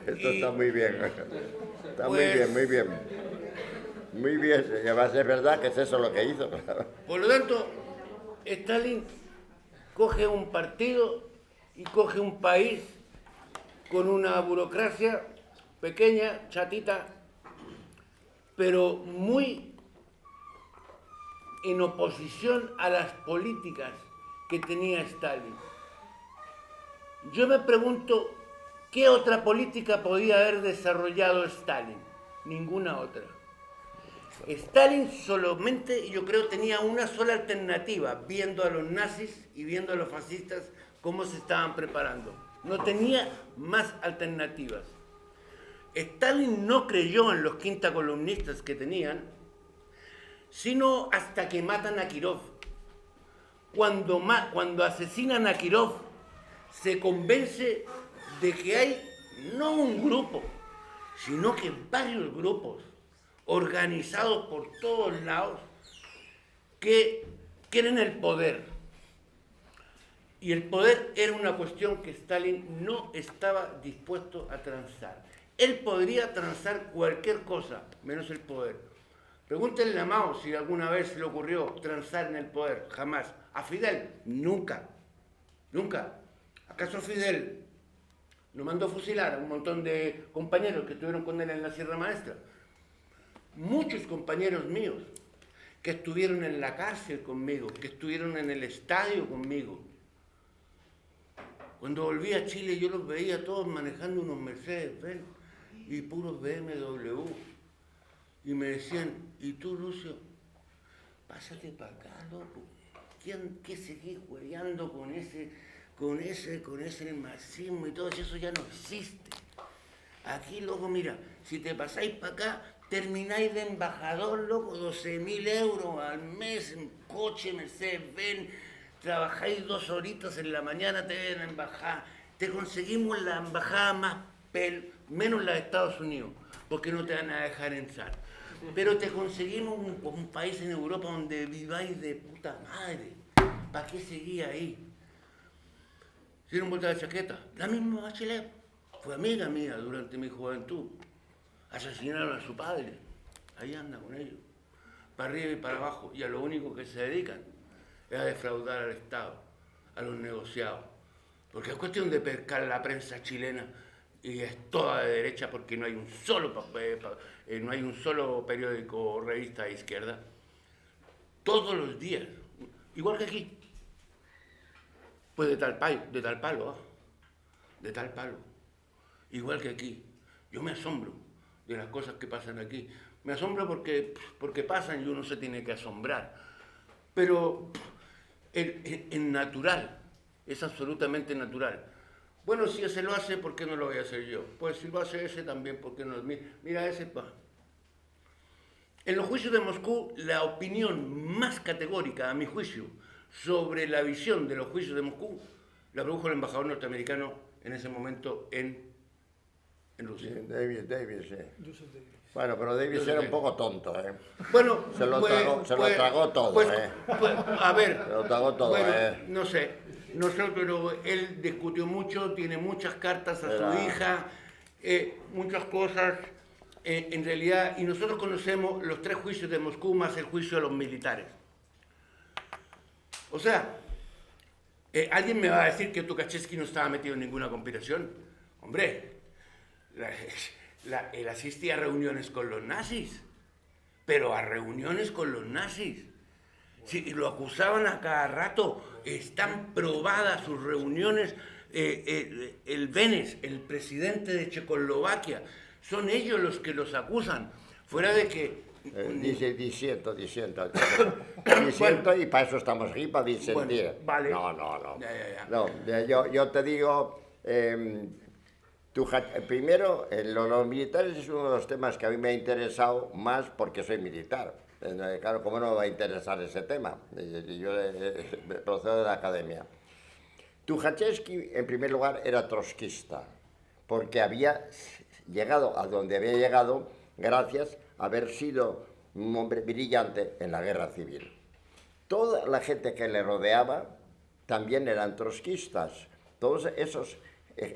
Esto está muy bien. Está Pues, muy bien, muy bien. Muy bien. Y además es verdad que es eso lo que hizo. Por lo tanto, Stalin coge un partido y coge un país con una burocracia pequeña, chatita, pero muy en oposición a las políticas que tenía Stalin. Yo me pregunto, ¿qué otra política podía haber desarrollado Stalin? Ninguna otra. Stalin solamente, yo creo, tenía una sola alternativa, viendo a los nazis y viendo a los fascistas cómo se estaban preparando. No tenía más alternativas. Stalin no creyó en los quintacolumnistas que tenían, sino hasta que matan a Kirov. Cuando asesinan a Kirov, se convence de que hay no un grupo, sino que varios grupos organizados por todos lados que quieren el poder. Y el poder era una cuestión que Stalin no estaba dispuesto a transar. Él podría transar cualquier cosa, menos el poder. Pregúntenle a Mao si alguna vez se le ocurrió transar en el poder. Jamás. A Fidel, nunca. Nunca. ¿Acaso Fidel lo mandó a fusilar a un montón de compañeros que estuvieron con él en la Sierra Maestra? Muchos compañeros míos que estuvieron en la cárcel conmigo, que estuvieron en el estadio conmigo. Cuando volví a Chile yo los veía todos manejando unos Mercedes-Benz y puros BMW. Y me decían, ¿y tú, Lucio? Pásate para acá, loco. ¿Qué seguís hueveando con ese marxismo y todo eso? Ya no existe. Aquí, loco, mira, si te pasáis para acá, termináis de embajador, loco, 12.000 euros al mes en coche, Mercedes-Benz. Trabajáis 2 horitas en la mañana, te ven a la embajada. Te conseguimos la embajada menos la de Estados Unidos, porque no te van a dejar entrar. Pero te conseguimos un país en Europa donde viváis de puta madre. ¿Para qué seguía ahí? ¿Hicieron vuelta de chaqueta? La misma Bachelet fue amiga mía durante mi juventud. Asesinaron a su padre. Ahí anda con ellos. Para arriba y para abajo. Y a lo único que se dedican es a defraudar al Estado, a los negociados. Porque es cuestión de pescar la prensa chilena y es toda de derecha porque no hay un solo periódico o revista de izquierda. Todos los días, igual que aquí. Pues de tal palo. Igual que aquí. Yo me asombro de las cosas que pasan aquí. Me asombro porque pasan y uno se tiene que asombrar. Pero es natural, es absolutamente natural. Bueno, si ese lo hace, ¿por qué no lo voy a hacer yo? Pues si lo hace ese también, ¿por qué no? Mira ese pa. En los juicios de Moscú, la opinión más categórica, a mi juicio, sobre la visión de los juicios de Moscú, la produjo el embajador norteamericano en ese momento en Rusia. Sí, Davis, sí. Bueno, pero Davis era un poco tonto, ¿eh? Bueno, se lo tragó todo, a ver, se lo tragó todo, bueno, no sé, nosotros, él discutió mucho, tiene muchas cartas a su hija, muchas cosas, en realidad, y nosotros conocemos los 3 juicios de Moscú más el juicio de los militares. O sea, ¿alguien me va a decir que Tukhachevsky no estaba metido en ninguna conspiración? Hombre, él asistía a reuniones con los nazis, pero a reuniones con los nazis. Sí, lo acusaban a cada rato, están probadas sus reuniones. El Benes, el presidente de Checoslovaquia, son ellos los que los acusan, fuera de que... Disiento, y para eso estamos aquí, para disentir. Bueno, vale. No. Ya. No, yo te digo, Primero, los militares es uno de los temas que a mí me ha interesado más porque soy militar. Claro, ¿cómo no me va a interesar ese tema? Yo procedo de la academia. Tuchatevsky, en primer lugar, era trotskista, porque había llegado a donde había llegado gracias a haber sido un hombre brillante en la guerra civil. Toda la gente que le rodeaba también eran trotskistas. Todos esos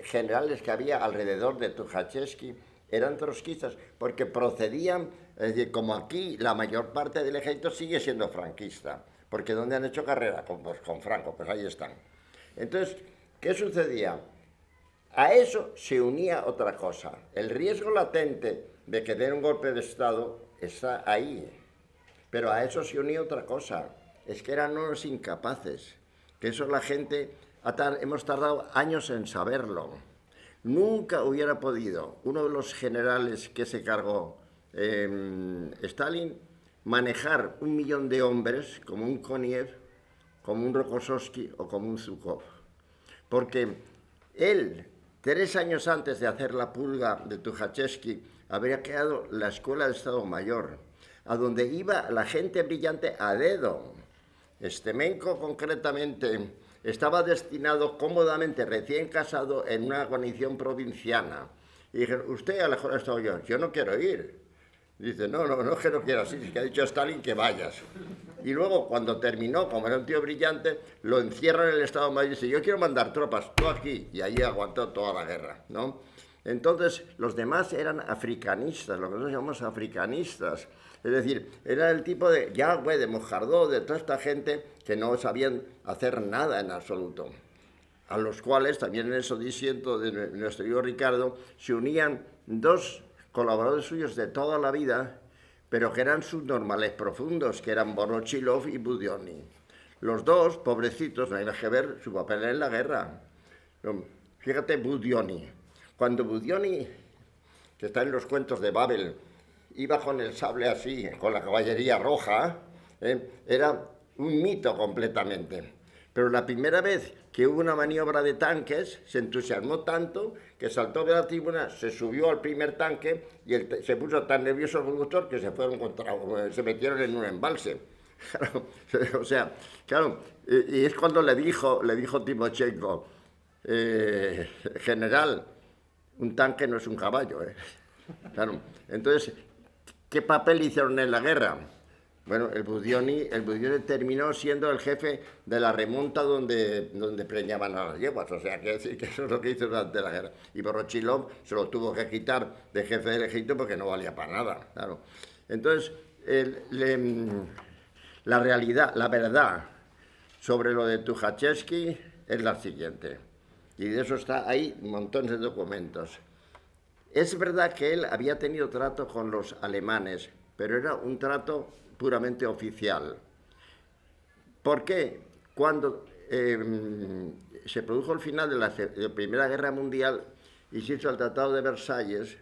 generales que había alrededor de Tuchatevsky eran trotskistas porque procedían, es decir, como aquí la mayor parte del ejército sigue siendo franquista, porque ¿dónde han hecho carrera? Pues con Franco, pues ahí están. Entonces, ¿qué sucedía? A eso se unía otra cosa. El riesgo latente de que den un golpe de Estado está ahí, pero a eso se unía otra cosa. Es que eran unos incapaces, que eso la gente, hemos tardado años en saberlo. Nunca hubiera podido uno de los generales que se cargó Stalin manejar 1 millón de hombres como un Koniev, como un Rokossovsky o como un Zhukov. Porque él, 3 años antes de hacer la purga de Tuchatevsky, habría creado la Escuela de Estado Mayor, a donde iba la gente brillante a dedo. Stemenko, concretamente, estaba destinado cómodamente, recién casado, en una guarnición provinciana. Y dijeron, usted a la mejor ha estado yo no quiero ir. Dice, no es que no quieras ir, es que ha dicho Stalin que vayas. Y luego, cuando terminó, como era un tío brillante, lo encierran en el Estado Mayor y dice, yo quiero mandar tropas, tú aquí. Y allí aguantó toda la guerra, ¿no? Entonces, los demás eran africanistas, lo que nosotros llamamos africanistas. Es decir, era el tipo de Yagüe, de Mojardó, de toda esta gente que no sabían hacer nada en absoluto. A los cuales, también en eso disiento de nuestro amigo Ricardo, se unían 2 colaboradores suyos de toda la vida, pero que eran subnormales profundos, que eran Vorochilov y Budionni. Los 2, pobrecitos, no hay nada que ver su papel en la guerra. Fíjate, Budionni. Cuando Budionni, que está en los cuentos de Babel, iba con el sable así, con la caballería roja, era un mito completamente. Pero la primera vez que hubo una maniobra de tanques, se entusiasmó tanto que saltó de la tribuna, se subió al primer tanque y se puso tan nervioso el conductor que se metieron en un embalse. Claro, o sea, claro, y es cuando le dijo Timochenko, general, un tanque no es un caballo, Claro, entonces, ¿qué papel hicieron en la guerra? Bueno, el Budionni terminó siendo el jefe de la remonta donde preñaban a las yeguas, o sea, que decir que eso es lo que hizo durante la guerra. Y Vorochilov se lo tuvo que quitar de jefe del ejército porque no valía para nada, claro. Entonces, la realidad, la verdad sobre lo de Tuchatevsky es la siguiente, y de eso está ahí montones de documentos. Es verdad que él había tenido trato con los alemanes, pero era un trato puramente oficial. ¿Por qué? Cuando se produjo el final de la Primera Guerra Mundial y se hizo el Tratado de Versalles,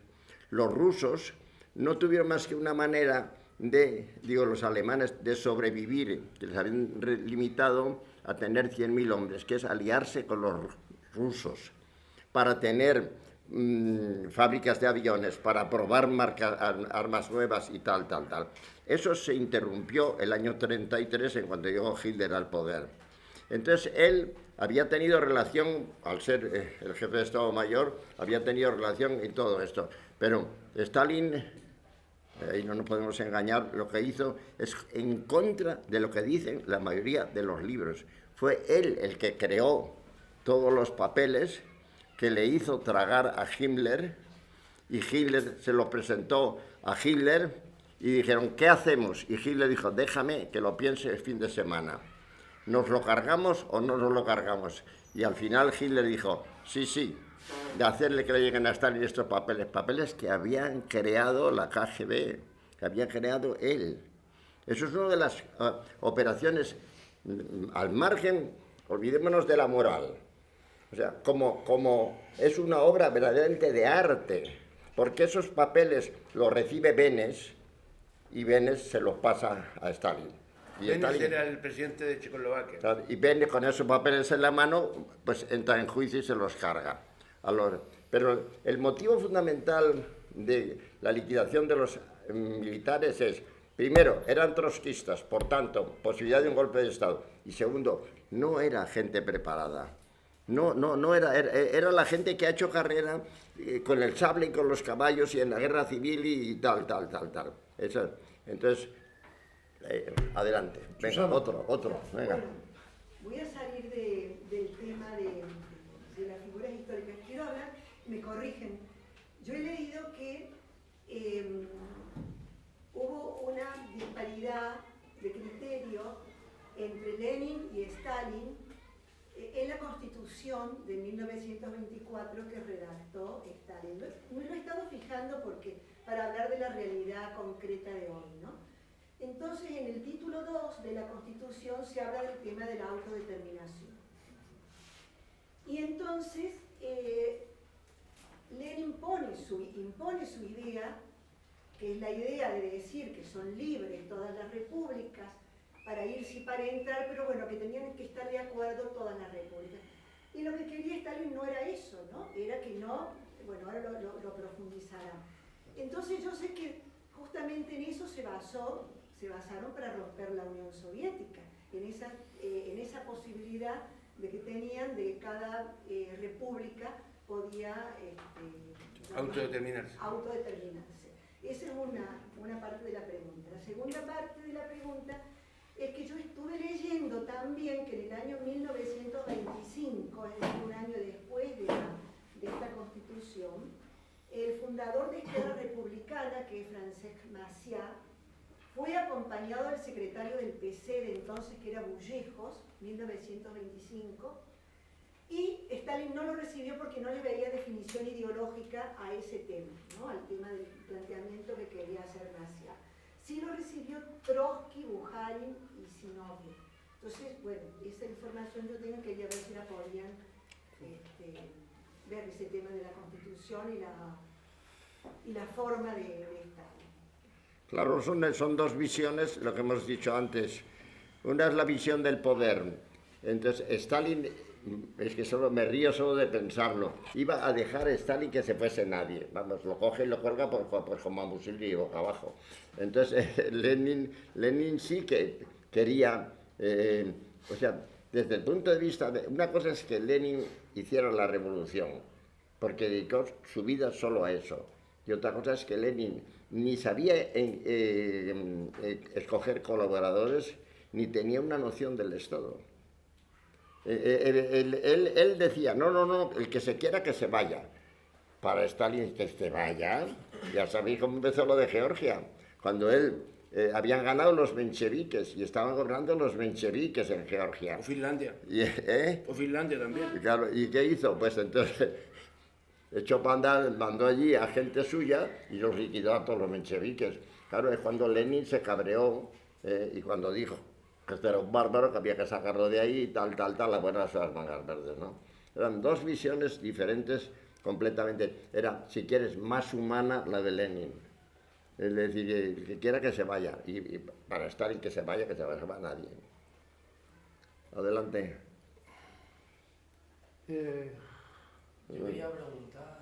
los rusos no tuvieron más que una manera los alemanes, de sobrevivir, que les habían limitado a tener 100.000 hombres, que es aliarse con los rusos para tener fábricas de aviones, para probar armas nuevas y tal. Eso se interrumpió el año 33 en cuanto llegó Hitler al poder. Entonces él había tenido relación, al ser el jefe de Estado Mayor, había tenido relación en todo esto. Pero Stalin, y no nos podemos engañar, lo que hizo es en contra de lo que dicen la mayoría de los libros. Fue él el que creó todos los papeles que le hizo tragar a Himmler, y Hitler se lo presentó a Hitler y dijeron, ¿qué hacemos? Y Hitler dijo, déjame que lo piense el fin de semana. ¿Nos lo cargamos o no nos lo cargamos? Y al final Hitler dijo, sí, de hacerle que le lleguen a Stalin estos papeles que habían creado la KGB, que había creado él. Eso es una de las operaciones al margen, olvidémonos de la moral. O sea, como es una obra verdaderamente de arte, porque esos papeles los recibe Benes y Benes se los pasa a Stalin. Y Benes Stalin, era el presidente de Checoslovaquia. claro, y Benes con esos papeles en la mano, pues entra en juicio y se los carga. Pero el motivo fundamental de la liquidación de los militares es, primero, eran trotskistas, por tanto, posibilidad de un golpe de Estado. Y segundo, no era gente preparada. No era la gente que ha hecho carrera con el sable y con los caballos y en la guerra civil y tal. Eso. Entonces, adelante. Venga, otro. Venga. Bueno, voy a salir del tema de las figuras históricas. Quiero hablar, me corrigen. Yo he leído que hubo una disparidad de criterio entre Lenin y Stalin en la Constitución de 1924 que redactó Stalin. Me lo he estado fijando porque, para hablar de la realidad concreta de hoy, ¿no? Entonces, en el título 2 de la Constitución se habla del tema de la autodeterminación. Y entonces, Lenin impone su idea, que es la idea de decir que son libres todas las repúblicas, para irse y para entrar, pero bueno, que tenían que estar de acuerdo todas las repúblicas. Y lo que quería Stalin no era eso, ¿no? Era que no, bueno, ahora lo profundizará. Entonces yo sé que justamente en eso se basaron para romper la Unión Soviética, en esa posibilidad de que tenían de cada república podía autodeterminarse. Esa es una parte de la pregunta. La segunda parte de la pregunta es que yo estuve leyendo también que en el año 1925, es decir, un año después de esta Constitución, el fundador de Izquierda Republicana, que es Francesc Macià, fue acompañado del secretario del PC de entonces, que era Bullejos, 1925, y Stalin no lo recibió porque no le veía definición ideológica a ese tema, ¿no? Al tema del planteamiento que quería hacer Macià. Sí lo recibió Trotsky, Bukharin y Zinoviev. Entonces, bueno, esa información yo tengo, quería ver si la podían ver ese tema de la Constitución y la forma de Stalin. Claro, son dos visiones, lo que hemos dicho antes. Una es la visión del poder. Entonces, Stalin, es que me río solo de pensarlo, iba a dejar a Stalin que se fuese nadie. Vamos, lo coge y lo cuelga pues como a Mussolini boca abajo. Entonces, Lenin sí que quería, o sea, desde el punto de vista de... Una cosa es que Lenin hiciera la revolución, porque dedicó su vida solo a eso. Y otra cosa es que Lenin ni sabía escoger colaboradores, ni tenía una noción del Estado. Él decía, no, el que se quiera que se vaya. Para Stalin, que se vaya. Ya sabéis cómo empezó lo de Georgia. Cuando habían ganado los mencheviques y estaban gobernando los mencheviques en Georgia. O Finlandia. O Finlandia también. Y, claro, ¿y qué hizo? Pues entonces... Echó Panda, mandó allí a gente suya y los liquidó a todos los mencheviques. Claro, es cuando Lenin se cabreó y cuando dijo que este era un bárbaro, que había que sacarlo de ahí y tal, la buena de las mangas verdes, ¿no? Eran dos visiones diferentes completamente. Era, si quieres, más humana la de Lenin. Es decir, el que quiera que se vaya. Y para estar en que se vaya, se va nadie. Adelante. Yo quería preguntar,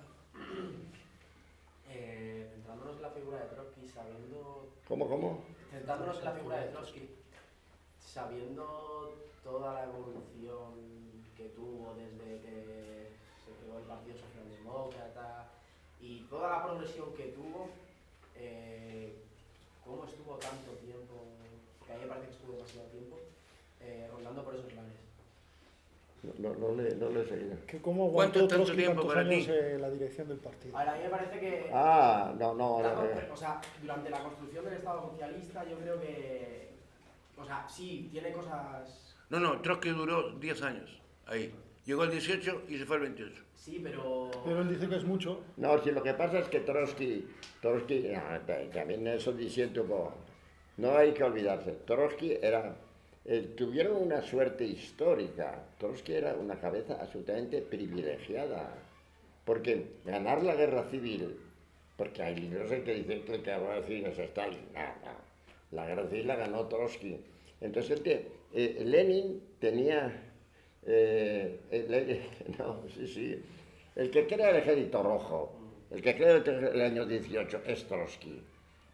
centrándonos en la figura de Trotsky, sabiendo... ¿Cómo? Centrándonos en la figura de Trotsky, sabiendo toda la evolución que tuvo desde que se creó el Partido Socialdemócrata y toda la progresión que tuvo, ¿cómo estuvo tanto tiempo, que a mí me parece que estuvo demasiado tiempo, rondando por esos lares? No le he seguido. Que cómo ¿Cuánto aguantó tanto Trotsky tiempo tantos para ti? años la dirección del partido. A mí me parece que... No. O sea, durante la construcción del Estado socialista yo creo que... O sea, sí, tiene cosas... No, Trotsky duró 10 años ahí. Llegó el 18 y se fue el 28. Sí, pero... Pero él dice que es mucho. No, si lo que pasa es que Trotsky también eso diciendo, no hay que olvidarse, Trotsky era... tuvieron una suerte histórica. Trotsky era una cabeza absolutamente privilegiada, porque ganar la guerra civil, porque hay libros en que dicen que la guerra civil es Stalin, no, la guerra civil la ganó Trotsky. Entonces Lenin tenía, el que crea el Ejército Rojo, el que crea el año 18 es Trotsky.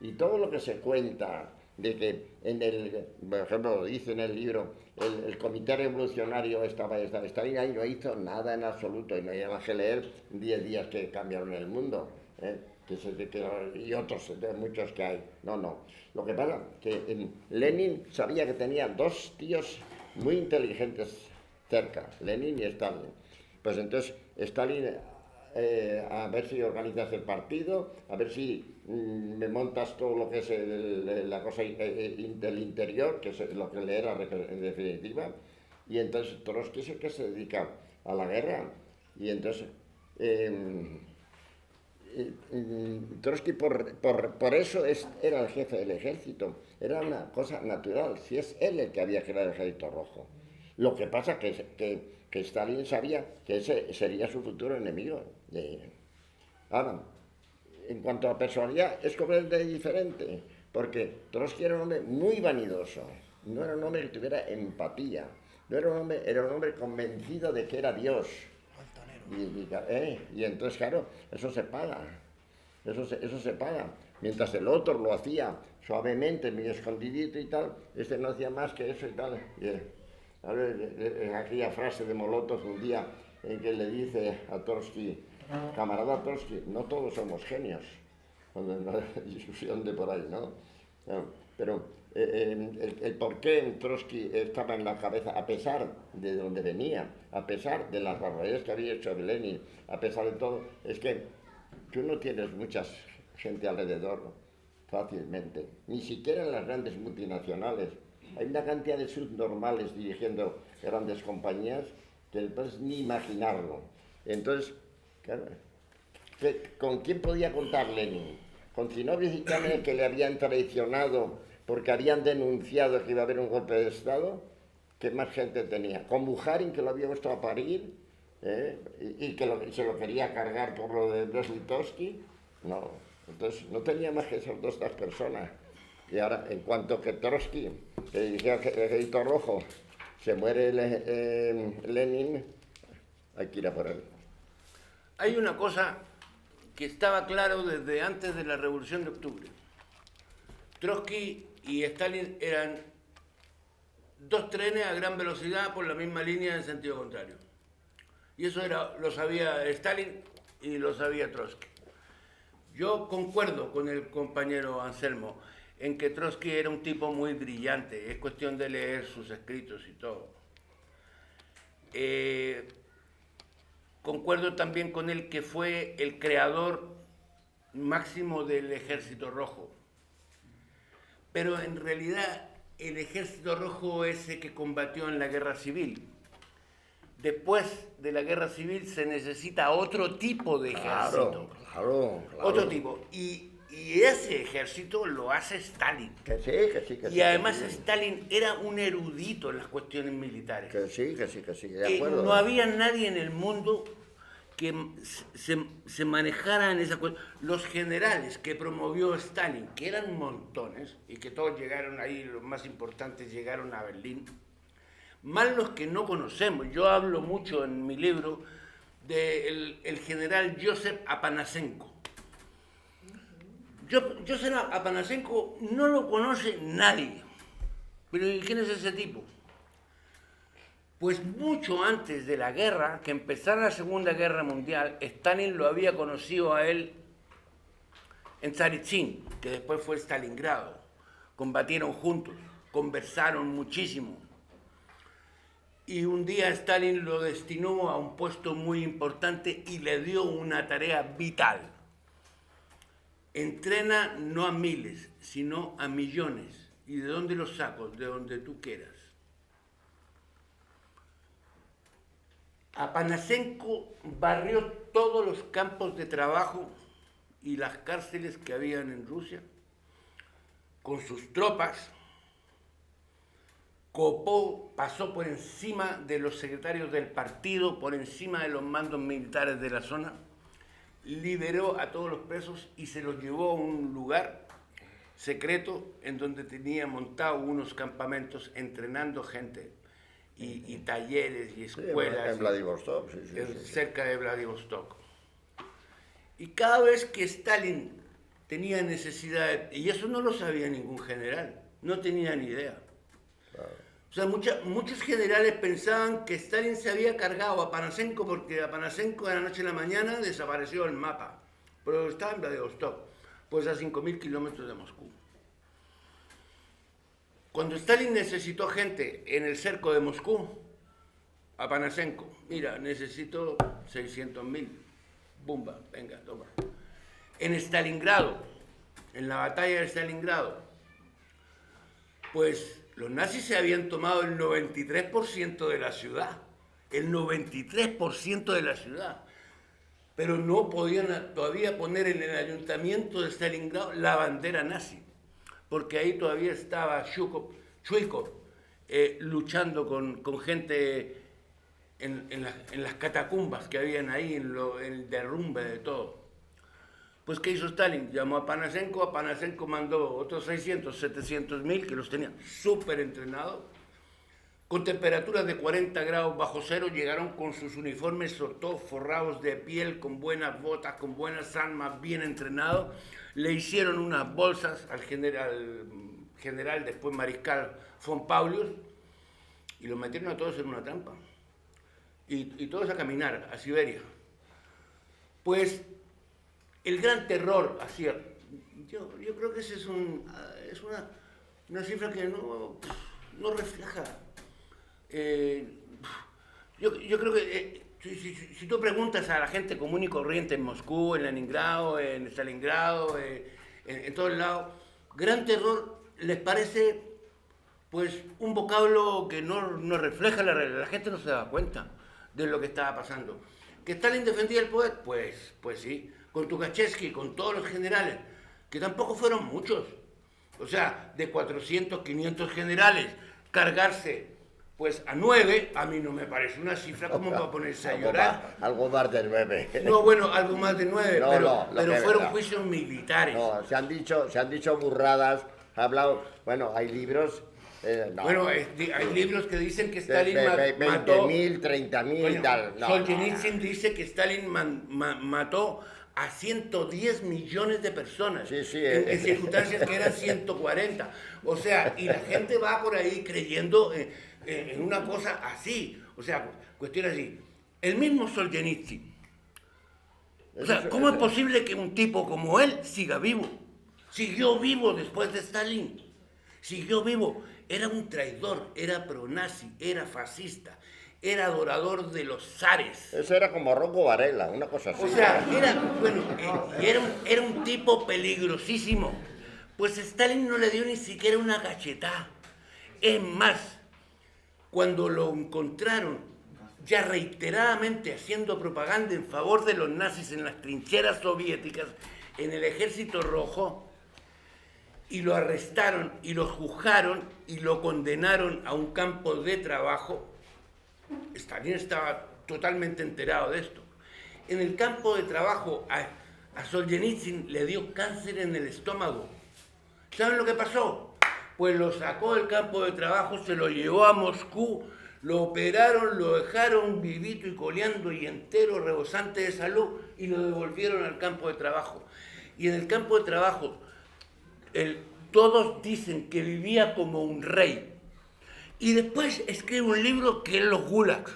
Y todo lo que se cuenta de que, por ejemplo, dice en el libro, el comité revolucionario estaba Stalin ahí, no hizo nada en absoluto, y no hay más que leer 10 días que cambiaron el mundo, y otros, muchos que hay. No. Lo que pasa es que Lenin sabía que tenía dos tíos muy inteligentes cerca, Lenin y Stalin. Pues entonces Stalin, a ver si organizas el partido, a ver si me montas todo lo que es la cosa del interior, que es lo que le era en definitiva. Y entonces Trotsky es el que se dedica a la guerra. Y entonces Trotsky por eso era el jefe del ejército. Era una cosa natural, si es él el que había creado el Ejército Rojo. Lo que pasa que Stalin sabía que ese sería su futuro enemigo. Ahora, en cuanto a personalidad, es completamente diferente, porque Trotsky era un hombre muy vanidoso, no era un hombre que tuviera empatía, no era un hombre convencido de que era Dios. Y entonces, claro, eso se paga, eso se paga. Mientras el otro lo hacía suavemente, muy escondidito y tal, este no hacía más que eso y tal. A ver, aquella frase de Molotov un día en que le dice a Trotsky, camarada Trotsky, no todos somos genios, cuando en la discusión de por ahí, ¿no? Pero el por qué Trotsky estaba en la cabeza, a pesar de donde venía, a pesar de las barbaridades que había hecho Lenin, a pesar de todo, es que tú no tienes mucha gente alrededor fácilmente, ni siquiera en las grandes multinacionales. Hay una cantidad de subnormales dirigiendo grandes compañías que no puedes ni imaginarlo. Entonces, claro, ¿con quién podía contar Lenin? Con Zinoviev y Kamenev, que le habían traicionado porque habían denunciado que iba a haber un golpe de Estado. ¿Qué más gente tenía? Con Bukharin, que lo había puesto a parir, y que se lo quería cargar por lo de Brest-Litovsky. No, entonces no tenía más que esas dos personas. Y ahora, en cuanto que Trotsky, que dirigía el Ejército Rojo, se muere Lenin, hay que ir a por él. Hay una cosa que estaba claro desde antes de la Revolución de Octubre. Trotsky y Stalin eran dos trenes a gran velocidad por la misma línea en sentido contrario. Y eso lo sabía Stalin y lo sabía Trotsky. Yo concuerdo con el compañero Anselmo en que Trotsky era un tipo muy brillante, es cuestión de leer sus escritos y todo. Concuerdo también con él que fue el creador máximo del Ejército Rojo. Pero en realidad el Ejército Rojo es el que combatió en la Guerra Civil. Después de la Guerra Civil se necesita otro tipo de ejército. Claro. Otro tipo. Y ese ejército lo hace Stalin. Que sí. Y además Stalin era un erudito en las cuestiones militares. Que sí, de acuerdo. No había nadie en el mundo que se manejara en esa cuestión. Los generales que promovió Stalin, que eran montones, y que todos llegaron ahí, los más importantes llegaron a Berlín, más los que no conocemos. Yo hablo mucho en mi libro del general Joseph Apanasenko. Joseph Apanasenko no lo conoce nadie. Pero ¿quién es ese tipo? Pues mucho antes de la guerra, que empezara la Segunda Guerra Mundial, Stalin lo había conocido a él en Tsaritzin, que después fue Stalingrado. Combatieron juntos, conversaron muchísimo. Y un día Stalin lo destinó a un puesto muy importante y le dio una tarea vital. Entrena no a miles, sino a millones. ¿Y de dónde los saco? De donde tú quieras. Apanasenko barrió todos los campos de trabajo y las cárceles que habían en Rusia con sus tropas. Pasó por encima de los secretarios del partido, por encima de los mandos militares de la zona, liberó a todos los presos y se los llevó a un lugar secreto en donde tenía montado unos campamentos entrenando gente. y talleres y Sí, escuelas. en Vladivostok, sí, sí, sí. Cerca de Vladivostok. Y cada vez que Stalin tenía necesidad, y eso no lo sabía ningún general, no tenía ni idea. O sea, muchos generales pensaban que Stalin se había cargado a Panasenko porque a Panasenko de la noche a la mañana desapareció el mapa, pero estaba en Vladivostok, pues a 5.000 kilómetros de Moscú. Cuando Stalin necesitó gente en el cerco de Moscú, a Panasenko, mira, necesito 600.000, bumba, venga, toma. En Stalingrado, en la batalla de Stalingrado, pues los nazis se habían tomado el 93% de la ciudad, el 93% de la ciudad, pero no podían todavía poner en el ayuntamiento de Stalingrado la bandera nazi, porque ahí todavía estaba Chuikov luchando con gente en las catacumbas que habían ahí, en el derrumbe de todo. Pues, ¿qué hizo Stalin? Llamó a Panasenko mandó otros 600, 700.000, que los tenía súper entrenados, con temperaturas de 40 grados bajo cero, llegaron con sus uniformes todos forrados de piel, con buenas botas, con buenas armas, bien entrenados, le hicieron unas bolsas al general, después mariscal von Paulius, y los metieron a todos en una trampa, y todos a caminar a Siberia. Pues el gran terror, así, yo creo que esa es una cifra que no refleja. Yo creo que si tú preguntas a la gente común y corriente en Moscú, en Leningrado, en Stalingrado, en todos lados, gran terror les parece pues un vocablo que no refleja la realidad. La gente no se daba cuenta de lo que estaba pasando. ¿Que Stalin defendía el poder? Pues sí, con Tukhachevsky, con todos los generales, que tampoco fueron muchos. O sea, de 400, 500 generales, cargarse pues a 9, a mí no me parece una cifra como para ponerse a llorar. Algo más de 9. No, bueno, algo más de 9, No, pero fueron juicios militares. No, se han dicho burradas, ha hablado, bueno, hay libros... no. Bueno, hay libros que dicen que Stalin mató 20.000, 30.000 y tal. No, Solzhenitsyn dice que Stalin mató a 110 millones de personas, sí, en circunstancias que eran 140. O sea, y la gente va por ahí creyendo en una cosa así, o sea, cuestiones así. El mismo Solzhenitsyn. O sea, ¿cómo es posible que un tipo como él siga vivo? Siguió vivo después de Stalin. Siguió vivo. Era un traidor, era pronazi, era fascista, era adorador de los zares. Eso era como Rocco Varela, una cosa así. O sea, era un tipo peligrosísimo. Pues Stalin no le dio ni siquiera una cachetada. Es más, cuando lo encontraron ya reiteradamente haciendo propaganda en favor de los nazis en las trincheras soviéticas, en el Ejército Rojo, y lo arrestaron y lo juzgaron y lo condenaron a un campo de trabajo, Stalin estaba totalmente enterado de esto. En el campo de trabajo a Solzhenitsyn le dio cáncer en el estómago. ¿Saben lo que pasó? Pues lo sacó del campo de trabajo, se lo llevó a Moscú, lo operaron, lo dejaron vivito y coleando y entero, rebosante de salud, y lo devolvieron al campo de trabajo. Y en el campo de trabajo todos dicen que vivía como un rey. Y después escribe un libro que es Los Gulags.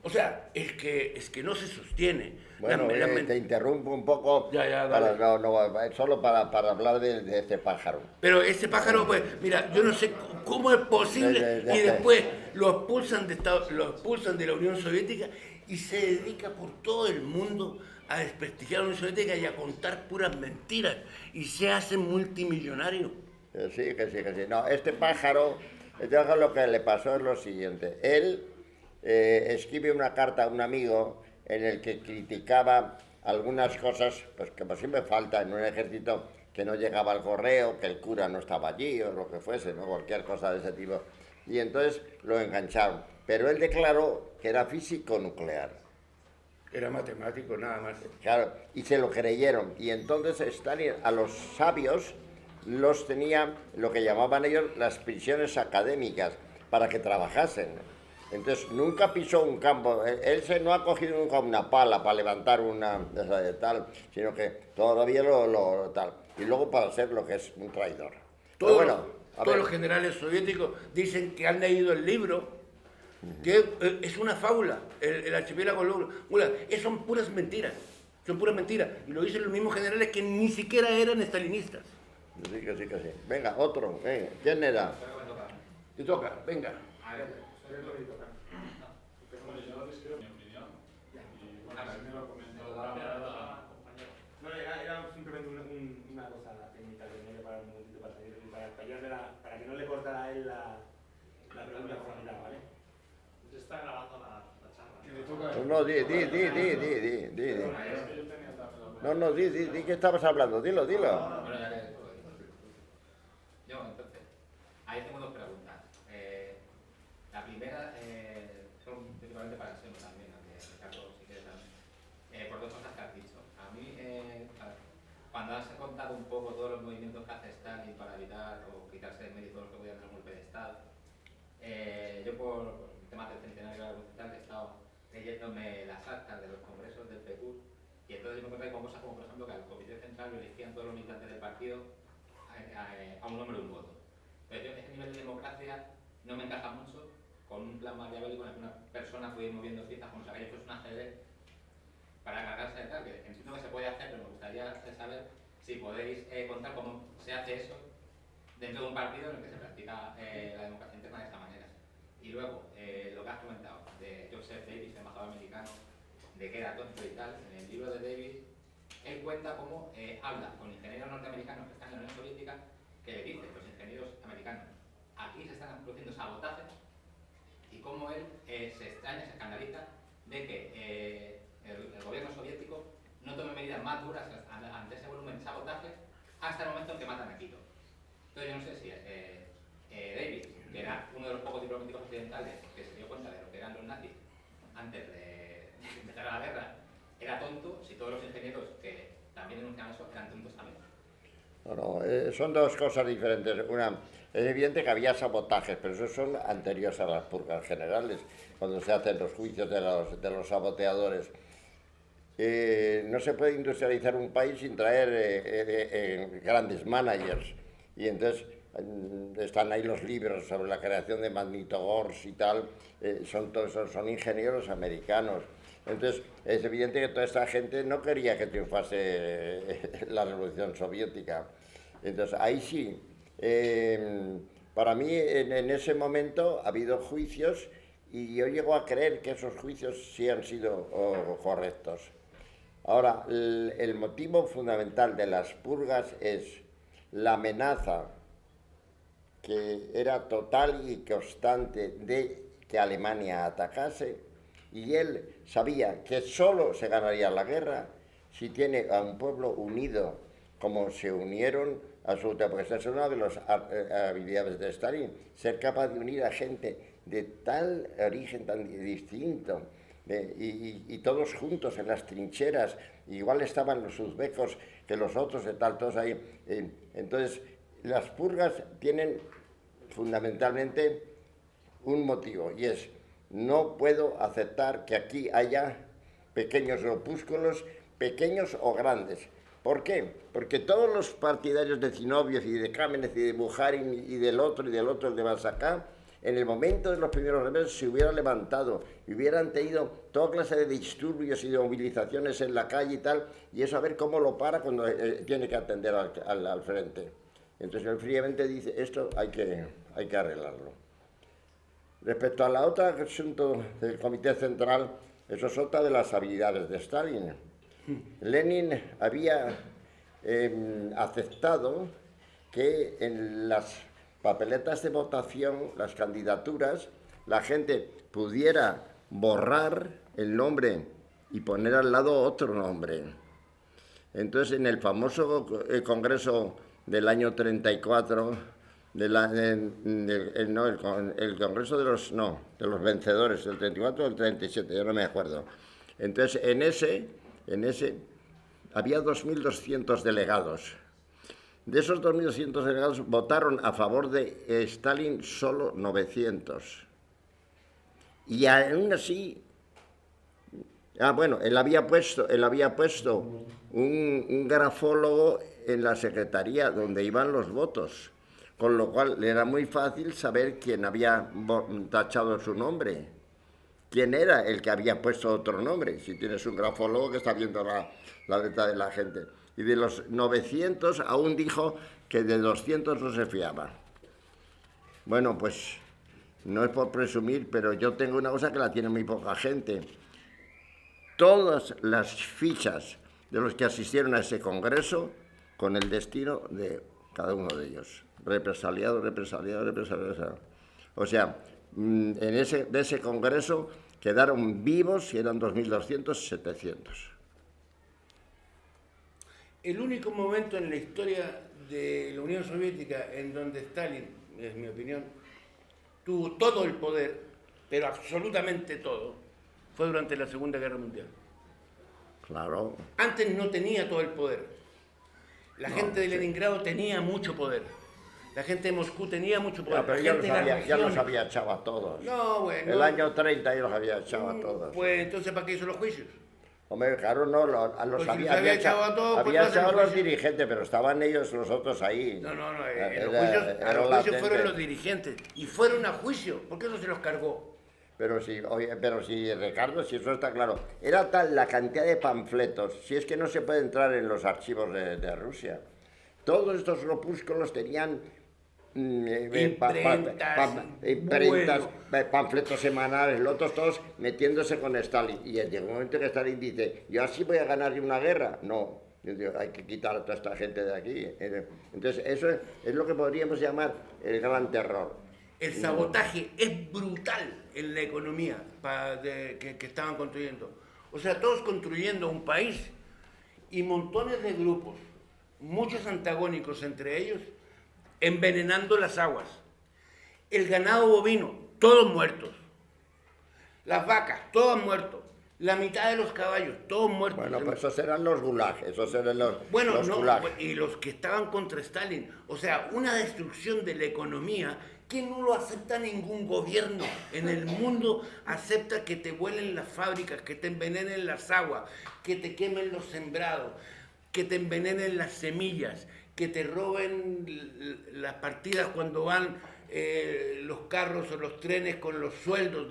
O sea, es que no se sostiene. Bueno, te interrumpo un poco, solo para hablar de este pájaro. Pero ese pájaro, pues, mira, yo no sé cómo es posible, y después lo expulsan de la Unión Soviética y se dedica por todo el mundo a desprestigiar a la Unión Soviética y a contar puras mentiras, y se hace multimillonario. Sí, que sí. No, este pájaro lo que le pasó es lo siguiente. Él escribe una carta a un amigo en el que criticaba algunas cosas, pues que por siempre falta en un ejército, que no llegaba al correo, que el cura no estaba allí o lo que fuese, ¿no? Cualquier cosa de ese tipo. Y entonces lo engancharon. Pero él declaró que era físico nuclear. Era matemático, nada más. Claro, y se lo creyeron. Y entonces Stalin a los sabios los tenía, lo que llamaban ellos, las prisiones académicas. para que trabajasen. Entonces nunca pisó un campo, él no ha cogido nunca una pala para levantar una tal, sino que todavía lo tal. Y luego para ser lo que es un traidor. Pero bueno, Todos los generales soviéticos dicen que han leído el libro, que es una fábula, el archipiélago Gulag. Son puras mentiras, son puras mentiras. Y lo dicen los mismos generales que ni siquiera eran estalinistas. Sí, que sí, que sí. Venga, otro. Venga. ¿Quién era? Te toca, venga. A ver, soy el que toca. Bueno, yo no te escribo mi opinión. Y bueno, a mí me lo comentó compañero. No, era simplemente una cosa técnica que tenía que parar un momentito para que no le cortara a él la pregunta por la mitad, ¿vale? Entonces está grabando la charla. No, di. No, di que estabas hablando, dilo. Bueno, yo, entonces, ahí tengo dos preguntas. La primera, son principalmente para el SEMO también, aunque Ricardo, si quieres también, por dos cosas que has dicho. A mí, cuando has contado un poco todos los movimientos que hace Stalin para evitar o quitarse de mérito los que podían hacer un golpe de Estado, yo por temas del centenario de la Revolución Central he estado leyéndome las actas de los congresos del PQ, y entonces yo me encontré con cosas como, por ejemplo, que al Comité Central lo elegían todos los militantes del partido a un hombre de un voto. Entonces, ese nivel de democracia no me encaja mucho con un plan maquiavélico en el que una persona puede ir moviendo fichas como si aquello fuese un ajedrez para cargarse de tal, que entiendo que se puede hacer, pero me gustaría saber si podéis contar cómo se hace eso dentro de un partido en el que se practica la democracia interna de esta manera. Y luego, lo que has comentado de Joseph Davis, embajador americano, de que era tonto y tal, en el libro de Davis, él cuenta cómo habla con ingenieros norteamericanos que están en la Unión Soviética, que le dicen los ingenieros americanos, aquí se están produciendo sabotajes, y cómo él se extraña, se escandaliza de que el gobierno soviético no tome medidas más duras ante ese volumen de sabotajes hasta el momento en que matan a Quito. Entonces yo no sé si Davis, que era uno de los pocos diplomáticos occidentales que se dio cuenta de lo que eran los nazis antes de empezar la guerra, era tonto, si todos los ingenieros que también denuncian eso eran tontos también. Son dos cosas diferentes. Una, es evidente que había sabotajes, pero esos son anteriores a las purgas generales, cuando se hacen los juicios de los saboteadores. No se puede industrializar un país sin traer grandes managers, y entonces están ahí los libros sobre la creación de magnitogors y tal, son ingenieros americanos. Entonces es evidente que toda esta gente no quería que triunfase la Revolución Soviética. Entonces ahí sí, para mí en ese momento ha habido juicios, y yo llego a creer que esos juicios sí han sido correctos. Ahora, el motivo fundamental de las purgas es la amenaza que era total y constante de que Alemania atacase, y él sabía que solo se ganaría la guerra si tiene a un pueblo unido, como se unieron absolutamente, porque esa es una de las habilidades de Stalin, ser capaz de unir a gente de tal origen tan distinto, y todos juntos en las trincheras. Igual estaban los uzbecos que los otros, de tal, todos ahí. Entonces, las purgas tienen fundamentalmente un motivo, y es: no puedo aceptar que aquí haya pequeños opúsculos, pequeños o grandes. ¿Por qué? Porque todos los partidarios de Zinoviev y de Kamenev y de Bukharin y del otro, el de Balzac, en el momento de los primeros rebeldes se hubieran levantado y hubieran tenido toda clase de disturbios y de movilizaciones en la calle y tal, y eso a ver cómo lo para cuando tiene que atender al frente. Entonces él fríamente dice: esto hay que arreglarlo. Respecto a la otra asunto del Comité Central, eso es otra de las habilidades de Stalin. Lenin había aceptado que en las papeletas de votación, las candidaturas, la gente pudiera borrar el nombre y poner al lado otro nombre. Entonces, en el famoso congreso del año 34, el congreso de los vencedores, del 34 o del 37, yo no me acuerdo. Entonces, en ese había 2.200 delegados. De esos 2.200 delegados votaron a favor de Stalin solo 900. Y aún así... bueno, él había puesto un grafólogo en la secretaría donde iban los votos, con lo cual le era muy fácil saber quién había tachado su nombre, quién era el que había puesto otro nombre, si tienes un grafólogo que está viendo la letra de la gente. Y de los 900 aún dijo que de 200 no se fiaba. Bueno, pues no es por presumir, pero yo tengo una cosa que la tiene muy poca gente. Todas las fichas de los que asistieron a ese congreso con el destino de cada uno de ellos. Represaliado, represaliado, represaliado. O sea, de ese congreso quedaron vivos y eran 2.200, 700. El único momento en la historia de la Unión Soviética en donde Stalin, es mi opinión, tuvo todo el poder, pero absolutamente todo, fue durante la Segunda Guerra Mundial. Claro. Antes no tenía todo el poder. La gente de Leningrado tenía mucho poder. La gente de Moscú tenía mucho poder. Pero ya los había echado a todos. No, bueno. El año 30 ya los había echado a todos. Pues entonces, ¿para qué hizo los juicios? Hombre, claro, no, pues había echado a todos. Había echado a los dirigentes, pero estaban ellos los otros ahí. No, los juicios fueron los dirigentes. Y fueron a juicio. ¿Por qué no se los cargó? Pero sí, Ricardo, si eso está claro. Era tal la cantidad de panfletos, si es que no se puede entrar en los archivos de Rusia. Todos estos grupúsculos tenían imprentas, panfletos semanales, los otros todos metiéndose con Stalin. Y llegó un momento que Stalin dice, ¿yo así voy a ganar una guerra? No, yo digo, hay que quitar a toda esta gente de aquí. Entonces, eso es lo que podríamos llamar el gran terror. El sabotaje es brutal en la economía que estaban construyendo. O sea, todos construyendo un país y montones de grupos, muchos antagónicos entre ellos, envenenando las aguas. El ganado bovino, todos muertos. Las vacas, todos muertos. La mitad de los caballos, todos muertos. Bueno, pues esos eran los gulags, los gulags. Y los que estaban contra Stalin. O sea, una destrucción de la economía que no lo acepta ningún gobierno en el mundo. Acepta que te vuelen las fábricas, que te envenenen las aguas, que te quemen los sembrados, que te envenenen las semillas, que te roben las partidas cuando van los carros o los trenes con los sueldos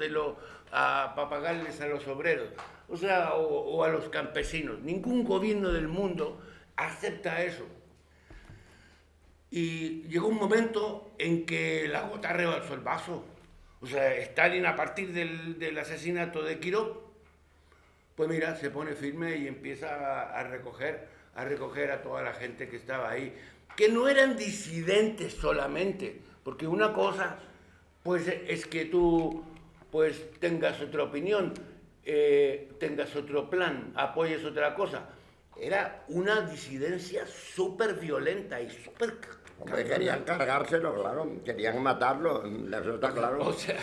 para pagarles a los obreros, o sea, o a los campesinos. Ningún gobierno del mundo acepta eso. Y llegó un momento en que la gota rebalsó el vaso. O sea, Stalin, a partir del asesinato de Kirov, pues mira, se pone firme y empieza a recoger a toda la gente que estaba ahí, que no eran disidentes solamente, porque una cosa pues es que tú pues tengas otra opinión, tengas otro plan, apoyes otra cosa. Era una disidencia súper violenta y súper... Hombre, querían cargárselo, claro, querían matarlo, eso está claro. O sea...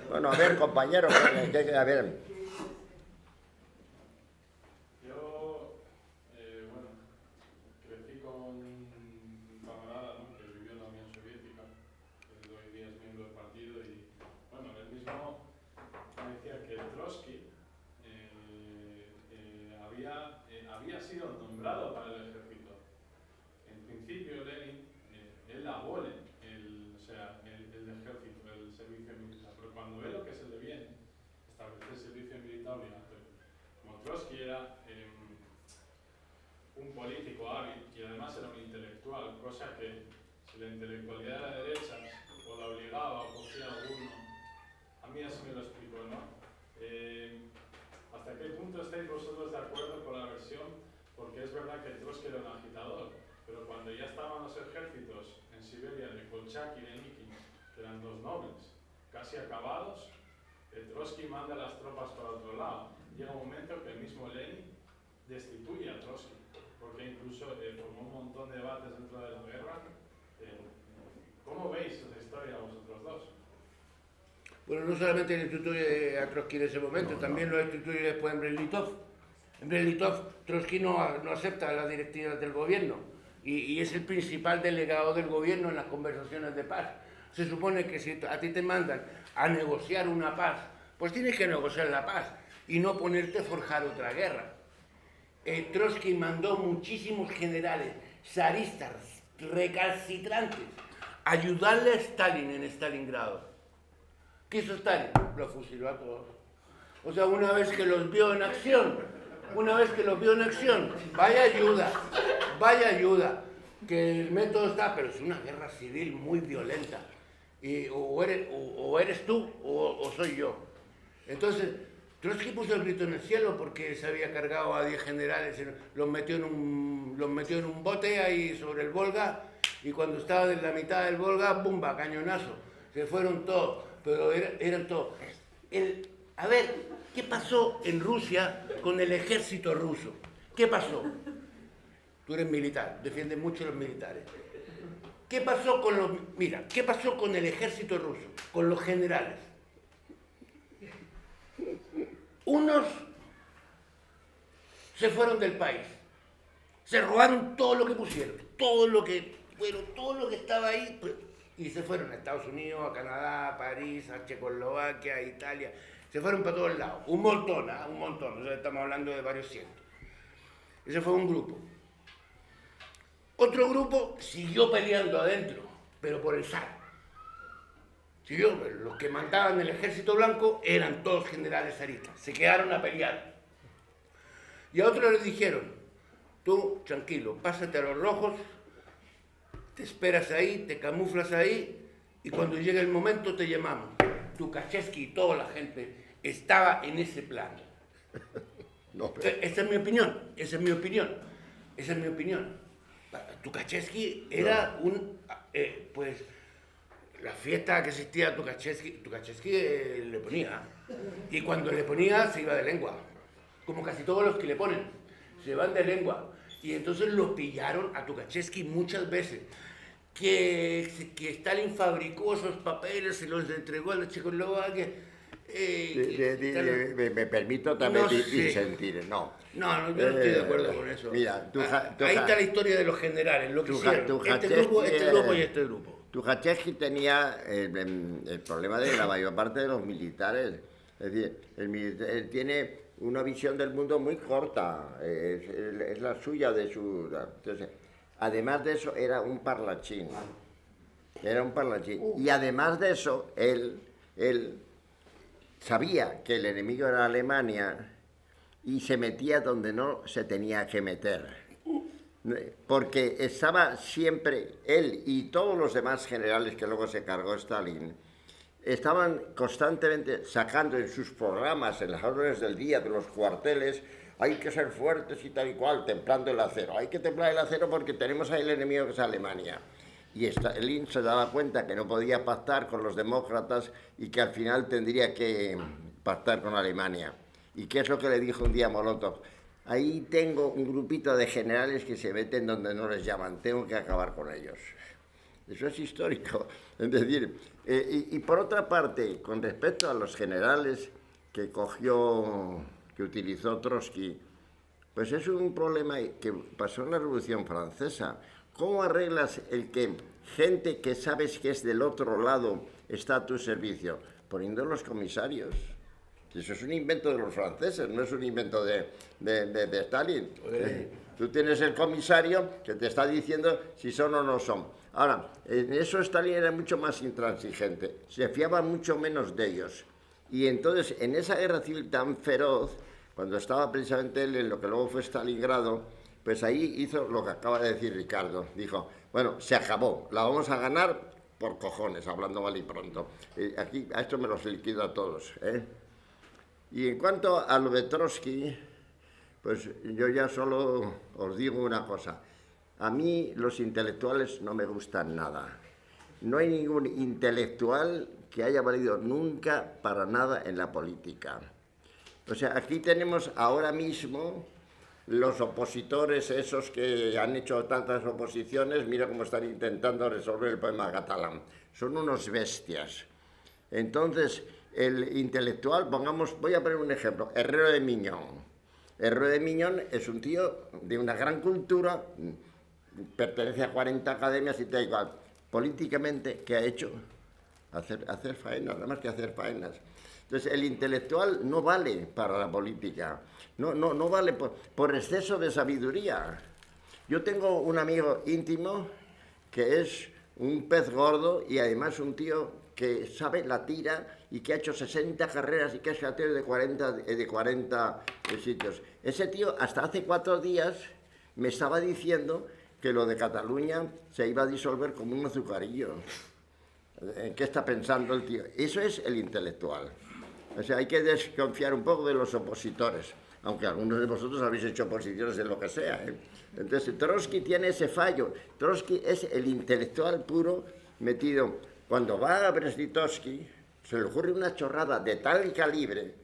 Bueno, a ver, compañero, a ver... había sido nombrado para el ejército. En principio, Lenin, él abole el ejército, el servicio militar, pero cuando ve lo que se le viene, establecer el servicio militar obligatorio. Como Trotsky era un político hábil y además era un intelectual, cosa que si la intelectualidad era de derechas o la obligaba o cogía alguno, a mí así me lo explico, ¿no? ¿Hasta qué punto estáis vosotros de acuerdo con la versión? Porque es verdad que Trotsky era un agitador, pero cuando ya estaban los ejércitos en Siberia de Kolchak y de Nikin, que eran dos nobles, casi acabados, Trotsky manda las tropas para otro lado. Llega un momento que el mismo Lenin destituye a Trotsky, porque incluso formó un montón de debates dentro de la guerra. ¿Cómo veis esa historia vosotros dos? Bueno, no solamente el destituye a Trotsky en ese momento, también lo destituye después en Brest-Litov. En Brest-Litov, Trotsky no acepta las directivas del gobierno. y es el principal delegado del gobierno en las conversaciones de paz. Se supone que si a ti te mandan a negociar una paz, pues tienes que negociar la paz y no ponerte a forjar otra guerra. Trotsky mandó muchísimos generales zaristas recalcitrantes a ayudarle a Stalin en Stalingrado. ¿Qué hizo Stalin? Lo fusiló a todos. O sea, una vez que los vio en acción, vaya ayuda, que el método está, pero es una guerra civil muy violenta. Y o eres tú o soy yo. Entonces, Trotsky puso el grito en el cielo porque se había cargado a 10 generales, los metió en un bote ahí sobre el Volga, y cuando estaba en la mitad del Volga, ¡bumba!, cañonazo. Se fueron todos, pero eran todos. A ver, ¿qué pasó en Rusia con el ejército ruso? ¿Qué pasó? Tú eres militar, defiendes mucho a los militares. ¿Qué pasó ¿qué pasó con el ejército ruso? Con los generales. Unos se fueron del país, se robaron todo lo que pusieron, todo lo que estaba ahí, y se fueron a Estados Unidos, a Canadá, a París, a Checoslovaquia, a Italia, se fueron para todos lados, un montón, o sea, estamos hablando de varios cientos. Ese fue un grupo. Otro grupo siguió peleando adentro, pero por el zar. Los que mandaban el ejército blanco eran todos generales zaristas, se quedaron a pelear. Y a otros les dijeron, tú, tranquilo, pásate a los rojos, te esperas ahí, te camuflas ahí, y cuando llegue el momento te llamamos. Tukhachevsky y toda la gente estaba en ese plan. No, pero... Esa es mi opinión. Tukhachevsky era pues, la fiesta que existía a Tukhachevsky le ponía. Y cuando le ponía, se iba de lengua. Como casi todos los que le ponen, se van de lengua. Y entonces lo pillaron a Tukhachevsky muchas veces. Que Stalin fabricó esos papeles, se los entregó a la Checoslovaquia. Me permito también disentir. No, yo no estoy de acuerdo con eso. Mira, ahí está la historia de los generales, lo que hicieron. Este grupo y este grupo. Tukhachevsky tenía el problema de la mayor parte de los militares. Es decir, él tiene una visión del mundo muy corta, es la suya de su... Entonces, además de eso, era un parlachín. Y además de eso, él sabía que el enemigo era Alemania y se metía donde no se tenía que meter. Porque estaba siempre, él y todos los demás generales que luego se cargó Stalin, estaban constantemente sacando en sus programas, en las órdenes del día, de los cuarteles, hay que ser fuertes y tal y cual, templando el acero. Hay que templar el acero porque tenemos ahí el enemigo que es Alemania. Y Stalin se daba cuenta que no podía pactar con los demócratas y que al final tendría que pactar con Alemania. ¿Y qué es lo que le dijo un día Molotov? Ahí tengo un grupito de generales que se meten donde no les llaman, tengo que acabar con ellos. Eso es histórico. Es decir, y por otra parte, con respecto a los generales que utilizó Trotsky, pues es un problema que pasó en la Revolución Francesa. ¿Cómo arreglas el que gente que sabes que es del otro lado está a tu servicio? Poniendo los comisarios. Eso es un invento de los franceses, no es un invento de Stalin. Tú tienes el comisario que te está diciendo si son o no son. Ahora, en eso Stalin era mucho más intransigente, se fiaba mucho menos de ellos. Y entonces, en esa guerra civil tan feroz, cuando estaba precisamente él en lo que luego fue Stalingrado, pues ahí hizo lo que acaba de decir Ricardo. Dijo, bueno, se acabó, la vamos a ganar por cojones, hablando mal y pronto. Aquí, a esto me los liquido a todos, ¿eh? Y en cuanto a lo de Trotsky, pues yo ya solo os digo una cosa. A mí los intelectuales no me gustan nada. No hay ningún intelectual que haya valido nunca para nada en la política. O sea, aquí tenemos ahora mismo los opositores esos que han hecho tantas oposiciones, mira cómo están intentando resolver el problema catalán. Son unos bestias. Entonces, el intelectual, voy a poner un ejemplo, Herrero de Miñón. Herrero de Miñón es un tío de una gran cultura, pertenece a 40 academias y te da igual. Políticamente, ¿qué ha hecho? Hacer faenas, nada más que hacer faenas. Entonces, el intelectual no vale para la política, no vale por exceso de sabiduría. Yo tengo un amigo íntimo que es un pez gordo y además un tío que sabe la tira y que ha hecho 60 carreras y que es catedrático de 40 sitios. Ese tío, hasta hace 4 días, me estaba diciendo que lo de Cataluña se iba a disolver como un azucarillo. ¿En qué está pensando el tío? Eso es el intelectual. O sea, hay que desconfiar un poco de los opositores, aunque algunos de vosotros habéis hecho oposiciones de lo que sea, ¿eh? Entonces, Trotsky tiene ese fallo. Trotsky es el intelectual puro metido. Cuando va a Brest-Litovsky, se le ocurre una chorrada de tal calibre,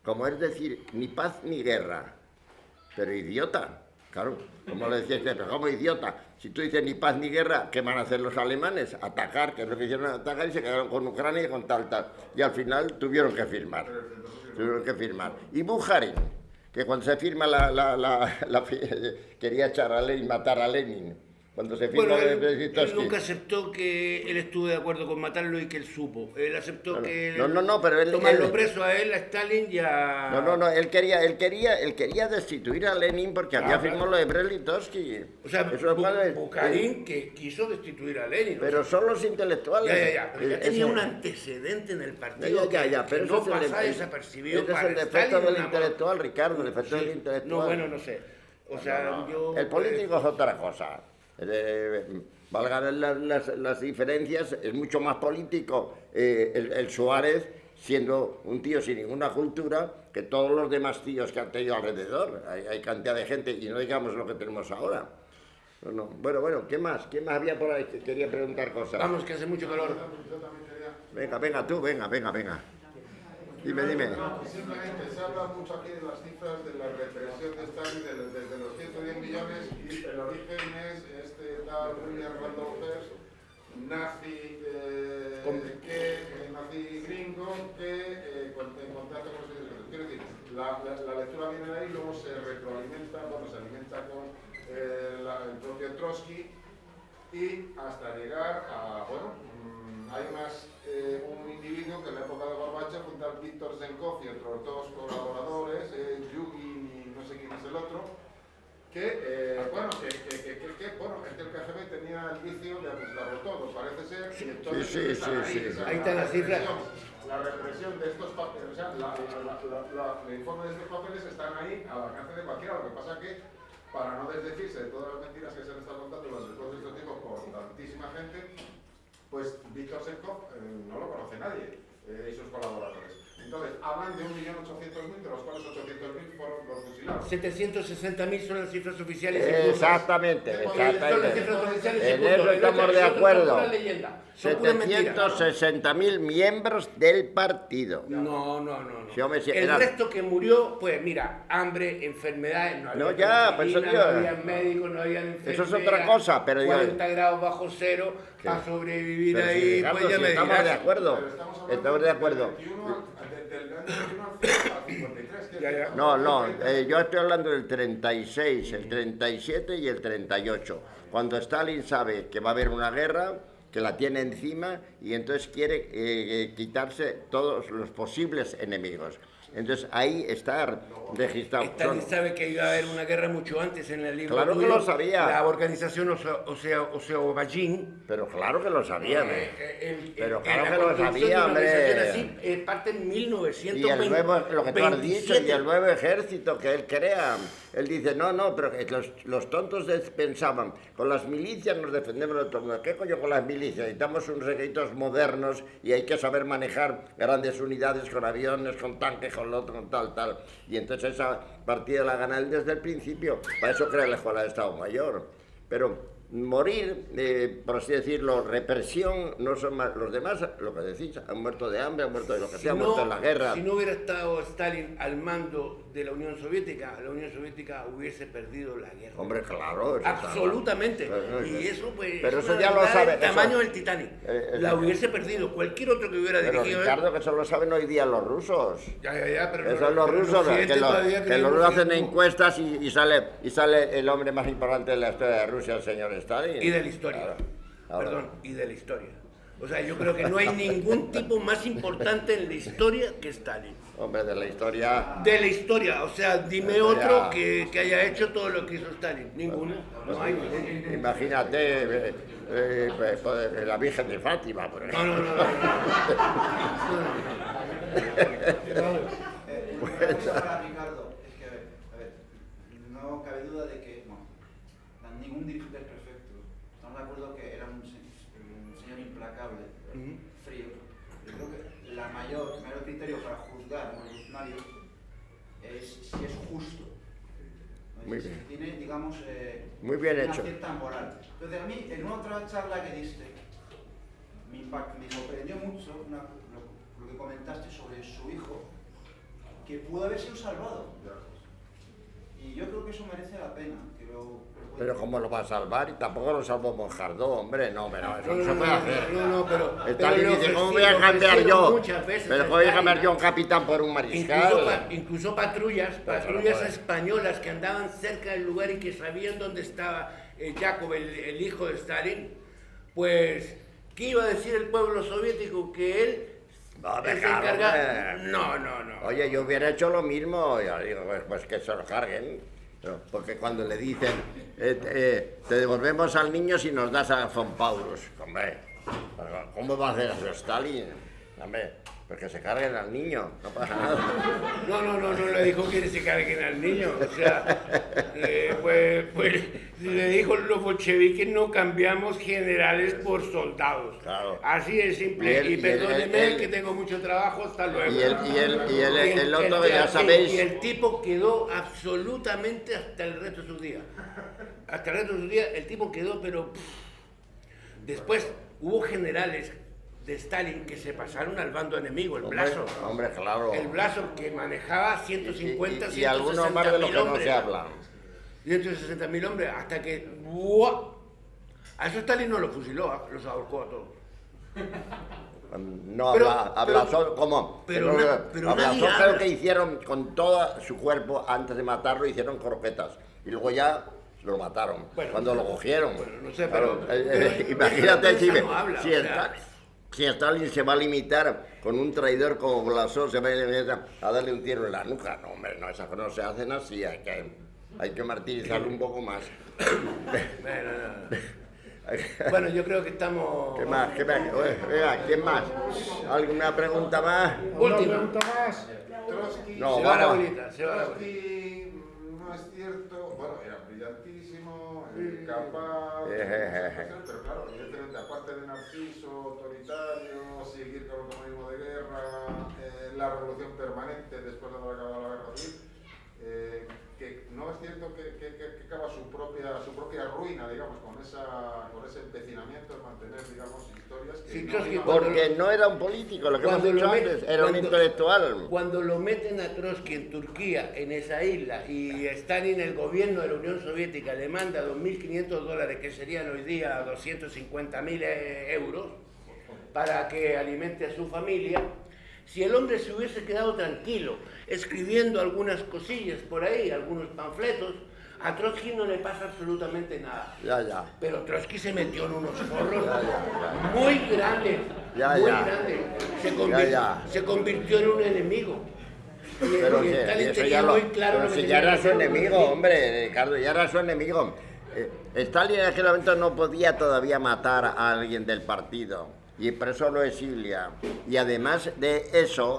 como es decir, ni paz ni guerra. Pero idiota, claro, como le decía pero ¿cómo idiota? Si tú dices ni paz ni guerra, ¿qué van a hacer los alemanes? Atacar, que es lo que hicieron, atacar y se quedaron con Ucrania y con tal. Y al final tuvieron que firmar. Y Bukharin, que cuando se firma quería echar a Lenin, matar a Lenin. Cuando se firma él nunca aceptó que él estuvo de acuerdo con matarlo y que él supo. Él aceptó pero él tomarlo preso a él, a Stalin y a... él quería destituir a Lenin porque había firmado lo de Brest-Litovsky. O sea, Bukharin que quiso destituir a Lenin. Pero son los intelectuales. Pero ya tenía un antecedente en el partido pero no pasa desapercibido para Stalin. Es el defecto del intelectual, Ricardo, el defecto del intelectual. No sé. O sea, el político es otra cosa. Valgan las diferencias, es mucho más político el Suárez, siendo un tío sin ninguna cultura, que todos los demás tíos que han tenido alrededor. Hay cantidad de gente, y no digamos lo que tenemos ahora. Bueno, ¿qué más? ¿Quién más había por ahí que quería preguntar cosas? Vamos, que hace mucho calor. Venga, tú, venga. Dime. Simplemente se habla mucho aquí de las cifras de la represión de Stalin desde los 110 millones y el origen es este tal William Randolph Hearst, nazi gringo que en contacto con los ideológicos. Quiero decir, la lectura viene de ahí, luego se retroalimenta, se alimenta con el propio Trotsky y hasta llegar a, hay un individuo que en la época de Gorbachev, junto al Víctor Zenkov y otros 2 colaboradores, Yugin y no sé quién es el otro, que el KGB tenía el vicio de ajustarlo todo, parece ser. Y entonces ahí está la cifra. La represión de estos papeles, o sea, el informe de estos papeles están ahí al alcance de cualquiera, lo que pasa que, para no desdecirse de todas las mentiras que se han estado contando durante todos estos tiempos por tantísima gente, pues Víctor Zenkov no lo conoce nadie y sus colaboradores. Entonces, hablan de 1.800.000, de los cuales 800.000 fueron los fusilados. 760.000 son las cifras oficiales. Exactamente. Son las cifras oficiales. En eso estamos de acuerdo. 760.000 miembros del partido. No. El resto que murió, pues mira, hambre, enfermedades, no había médicos, no había enfermeras. Eso es otra cosa, pero 40 grados bajo cero para sobrevivir ahí. Sí, Ricardo, pues ya me estamos de acuerdo. Estamos de acuerdo. Yo estoy hablando del 36, el 37 y el 38. Cuando Stalin sabe que va a haber una guerra, que la tiene encima y entonces quiere quitarse todos los posibles enemigos. Entonces ahí está registrado. Stalin sabe que iba a haber una guerra mucho antes en el libro. Claro tuyo, que lo sabía. La organización Oseobajin. Pero claro que lo sabía. Pero claro que lo sabía, hombre. Así, parte en 1920. Y el nuevo, lo que tú has dicho, y el nuevo ejército que él crea. Él dice, no, pero los tontos pensaban, con las milicias nos defendemos de todo el mundo. ¿Qué coño con las milicias? Necesitamos unos ejércitos modernos y hay que saber manejar grandes unidades con aviones, con tanques, con lo otro, con tal. Y entonces esa partida la gana él desde el principio. Para eso crea la Escuela de Estado Mayor. Pero morir, por así decirlo, represión, no son más. Los demás, lo que decís, han muerto de hambre, han muerto de lo que sea, han muerto en la guerra. Si no hubiera estado Stalin al mando de la Unión Soviética hubiese perdido la guerra. Hombre, claro. Absolutamente. Y eso, pues, pero eso ya lo sabe. El tamaño del Titanic. La hubiese perdido. Cualquier otro que hubiera dirigido. Ricardo, que eso lo saben hoy día los rusos. Pero eso los rusos, que los rusos hacen encuestas y sale el hombre más importante de la historia de Rusia, el señor Stalin. Y de la historia. Claro. Perdón, y de la historia. O sea, yo creo que no hay ningún tipo más importante en la historia que Stalin. Hombre, de la historia... De la historia, o sea, dime otro que haya hecho todo lo que hizo Stalin. Ninguno. No hay ninguno. Imagínate la Virgen de Fátima, por ejemplo. No. Para Ricardo, es que, a ver, no cabe duda de que ningún dirigente es perfecto. Estamos de acuerdo que era un señor implacable, frío. Yo creo que el mayor criterio para juzgar a un revolucionario es si es justo. ¿No? Muy Si bien. tiene, digamos, Muy bien una hecho. cierta moral. Entonces, a mí, en otra charla que diste, me sorprendió mucho lo que comentaste sobre su hijo, que pudo haber sido salvado. Y yo creo que eso merece la pena. Pero ¿cómo lo va a salvar? Y tampoco lo salvó Monjardó, hombre, no, pero eso no se No, puede hacer. No, pero... Stalin pero dice, lo ¿cómo voy a cambiar ofrecieron yo? muchas veces Pero a ¿cómo voy a Stalin. cambiar yo un capitán por un mariscal? Incluso patrullas puede. españolas que andaban cerca del lugar y que sabían dónde estaba Yakov, el hijo de Stalin, pues, ¿qué iba a decir el pueblo soviético? Que él No, se dejar, encargaba... hombre. No. Oye, yo hubiera hecho lo mismo, ya digo, pues que se lo carguen. Porque cuando le dicen, te devolvemos al niño si nos das a Von Paulus, hombre, ¿cómo va a hacer eso Stalin? Hombre, pues que se carguen al niño, no pasa nada. No le dijo que se carguen al niño, o sea, pues le dijo, los bolcheviques no cambiamos generales por soldados. Claro. Así es simple, y perdóneme que tengo mucho trabajo, hasta luego. Y el otro, ya sabéis... Y el tipo quedó absolutamente hasta el resto de sus días. Hasta el resto de sus días el tipo quedó, pero... Después hubo generales de Stalin que se pasaron al bando enemigo, el Blasov. Hombre, claro. El Blasov que manejaba 150, y algunos más de los que no se hablan. 160.000 hombres, hasta que... ¡buah! A eso Stalin no lo fusiló, los ahorcó a todos. No, Pero- a pero- Blasov, ¿cómo? pero a nadie Blasov creo habla. que hicieron con todo su cuerpo, antes de matarlo, hicieron croquetas. Y luego ya lo mataron, Bueno, cuando lo cogieron. bueno, no sé, Claro, pero imagínate si, no habla, si o sea. si Stalin se va a limitar con un traidor como Blasov, se va a limitar a darle un tiro en la nuca. No, hombre, no, esas cosas no se hacen así, hay que martirizarlo un poco más. Bueno, yo creo que estamos... ¿Qué más? Venga, ¿quién más? ¿Alguna pregunta más? ¿Alguna pregunta más? Trotsky, No, Se va la vamos. bolita, se va la bolita. Trotsky no es cierto, bueno, era brillantísimo, capaz, pero claro, evidentemente, aparte de Narciso, autoritario, seguir con el comunismo de guerra, la revolución permanente después de haber acabado la guerra civil, que no es cierto que acaba su propia ruina, digamos, con ese empecinamiento en mantener, digamos, historias que... Sí, no Trotsky, iban- Porque no era un político, lo que hemos Cuando dicho lo met- antes, era un cuando- intelectual. Cuando lo meten a Trotsky en Turquía, en esa isla, y Stalin, el gobierno de la Unión Soviética, le manda $2.500, que serían hoy día 250.000 euros, para que alimente a su familia, si el hombre se hubiese quedado tranquilo, escribiendo algunas cosillas por ahí, algunos panfletos, a Trotsky no le pasa absolutamente nada. Ya. Pero Trotsky se metió en unos forros muy grandes, muy grandes. Se convirtió en un enemigo. Y Pero y sí, Stalin eso tenía ya muy claro pero lo que si ya tenía era que su hacer. enemigo, hombre, Ricardo, ya era su enemigo. Stalin en aquel momento no podía todavía matar a alguien del partido y por eso lo exilia. Y además de eso,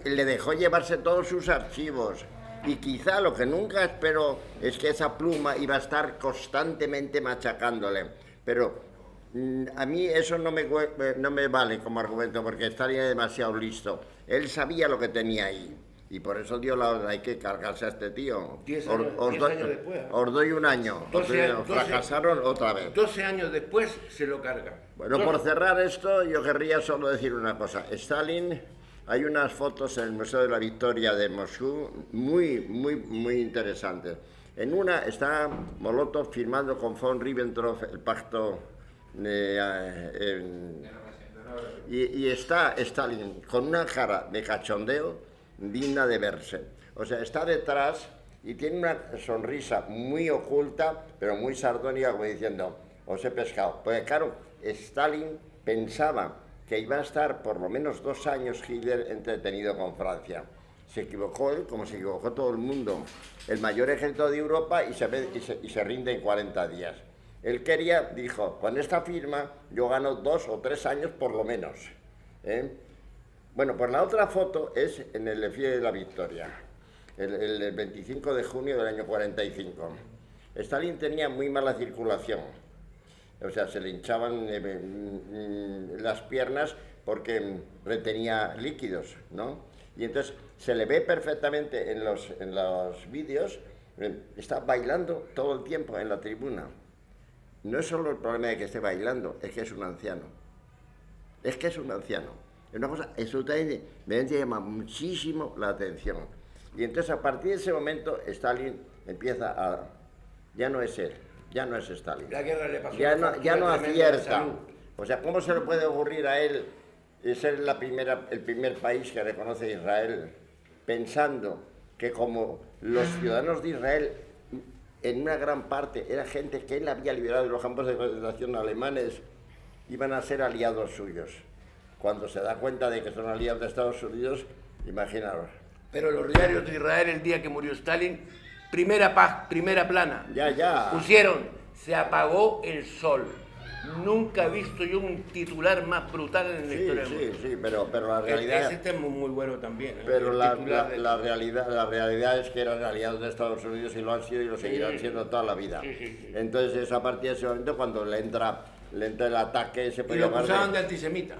le dejó llevarse todos sus archivos. Y quizá lo que nunca esperó es que esa pluma iba a estar constantemente machacándole. Pero a mí eso no me vale como argumento, porque estaría demasiado listo. Él sabía lo que tenía ahí. Y por eso dio la orden, hay que cargarse a este tío. 10 años después. Os doy un año. 12 Fracasaron otra vez. 12 años después se lo carga. Bueno, por cerrar esto, yo querría solo decir una cosa. Stalin, hay unas fotos en el Museo de la Victoria de Moscú muy interesantes. En una está Molotov firmando con von Ribbentrop el pacto y está Stalin con una cara de cachondeo digna de verse. O sea, está detrás y tiene una sonrisa muy oculta, pero muy sardónica, como diciendo, os he pescado. Porque claro, Stalin pensaba que iba a estar por lo menos 2 años Hitler entretenido con Francia. Se equivocó él, como se equivocó todo el mundo. El mayor ejército de Europa y se rinde en 40 días. Él quería, dijo, con esta firma yo gano 2 o 3 años por lo menos. Bueno, pues la otra foto es en el desfile de la Victoria, el 25 de junio del año 45. Stalin tenía muy mala circulación. O sea, se le hinchaban las piernas porque retenía líquidos, ¿no? Y entonces se le ve perfectamente en los vídeos, está bailando todo el tiempo en la tribuna. No es solo el problema de que esté bailando, es que es un anciano. Es que es un anciano. Es una cosa absolutamente, me llama muchísimo la atención. Y entonces a partir de ese momento Stalin empieza a... ya no es él. Ya no es Stalin. La guerra le pasó ya no acierta. O sea, ¿cómo se le puede ocurrir a él ser el primer país que reconoce a Israel, pensando que como los ciudadanos de Israel, en una gran parte, era gente que él había liberado de los campos de concentración alemanes, iban a ser aliados suyos? Cuando se da cuenta de que son aliados de Estados Unidos, imaginaros. Pero los diarios de Israel, el día que murió Stalin, primera plana. Ya. Pusieron, se apagó el sol. Nunca he visto yo un titular más brutal en la historia del mundo. Sí, pero la realidad... Ese tema es muy bueno también. Pero la realidad es que eran aliados de Estados Unidos y lo han sido y lo seguirán siendo toda la vida. Entonces es a partir de ese momento cuando le entra el ataque... Y lo acusaban de antisemita.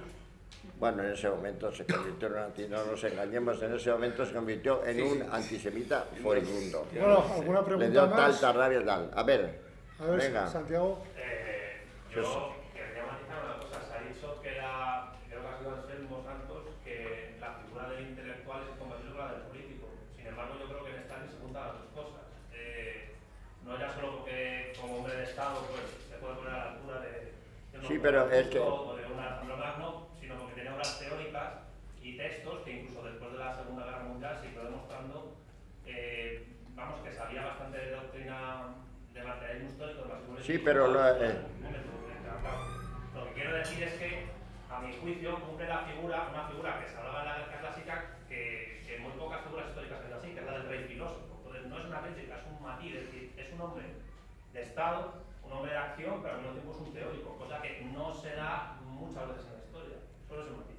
Bueno, en ese momento se convirtió en un antisemita, no nos engañemos, en ese momento se convirtió en un antisemita furibundo. Bueno, ¿alguna pregunta Le dio más? tanta rabia, tal. A ver, venga. Santiago. Yo quería matizar una cosa. Se ha dicho que creo que ha sido Anselmo Santos, que la figura del intelectual es incompatible con la del político. Sin embargo, yo creo que en Stalin se juntan las dos cosas. No ya solo porque como hombre de Estado pues se puede poner a la altura de sí, pero es que... o de un Alejandro Magno, sino porque tenía obras teóricas y textos que incluso después de la Segunda Guerra Mundial siguió demostrando vamos, que sabía bastante de doctrina de materialismo histórico, de marxismo. Sí, pero lo que quiero decir es que, a mi juicio, cumple una figura que se hablaba en la Grecia clásica, que muy pocas figuras históricas son así, que es la del rey filósofo. Entonces, no es una crítica, es un matiz, es decir, es un hombre de Estado, un hombre de acción, pero al mismo tiempo es un teórico, cosa que no se da muchas veces en la historia. Solo es un matiz.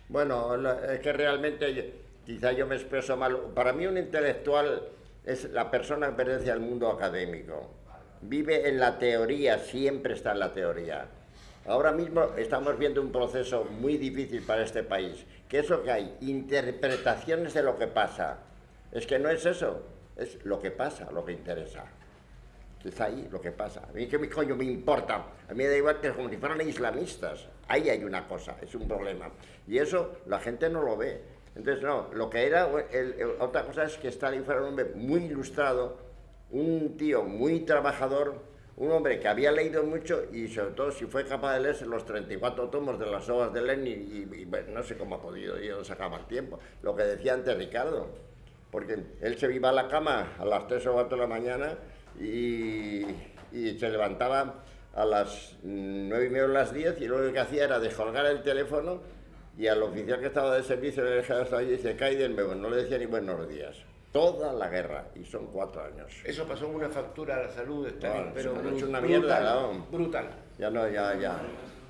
Bueno, es que realmente, quizá yo me expreso mal. Para mí un intelectual es la persona que pertenece al mundo académico. Vive en la teoría, siempre está en la teoría. Ahora mismo estamos viendo un proceso muy difícil para este país. ¿Qué es lo que hay? Interpretaciones de lo que pasa. Es que no es eso, es lo que pasa, lo que interesa. Es ahí lo que pasa. A mí qué coño me importa. A mí me da igual que como si fueran islamistas. Ahí hay una cosa, es un problema. Y eso la gente no lo ve. Entonces, no, lo que era... otra cosa es que Stalin fuera un hombre muy ilustrado, un tío muy trabajador, un hombre que había leído mucho y sobre todo si fue capaz de leerse los 34 tomos de las obras de Lenin y bueno, no sé cómo ha podido, yo sacaba el tiempo. Lo que decía antes Ricardo, porque él se iba a la cama a las 3 o 4 de la mañana y se levantaba a las 9:30 o las 10 y lo que hacía era descolgar el teléfono y al oficial que estaba de servicio le dejaba estar allí y dice, cae del nuevo, no le decía ni buenos días. Toda la guerra, y son 4 años. Eso pasó en una factura a la salud de Stalin, Claro, pero se ha hecho una mierda, ¿no? Brutal. Ya.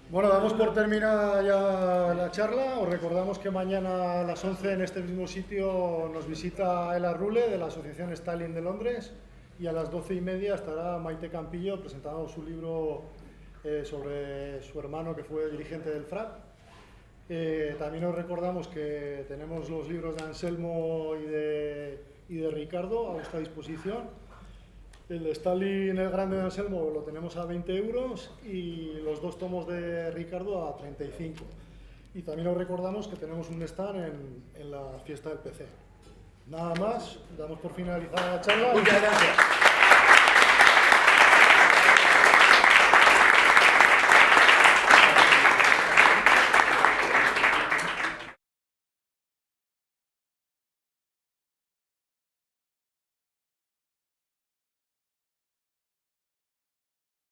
Bueno, damos por terminada ya la charla. Os recordamos que mañana a las 11 en este mismo sitio nos visita Ela Rule de la Asociación Stalin de Londres y a las 12:30 estará Maite Campillo presentando su libro sobre su hermano que fue dirigente del FRAP. También os recordamos que tenemos los libros de Anselmo y de Ricardo a vuestra disposición. El de Stalin el Grande de Anselmo lo tenemos a 20 euros y los 2 tomos de Ricardo a 35. Y también os recordamos que tenemos un stand en la fiesta del PC. Nada más, damos por finalizada la charla. Muchas gracias.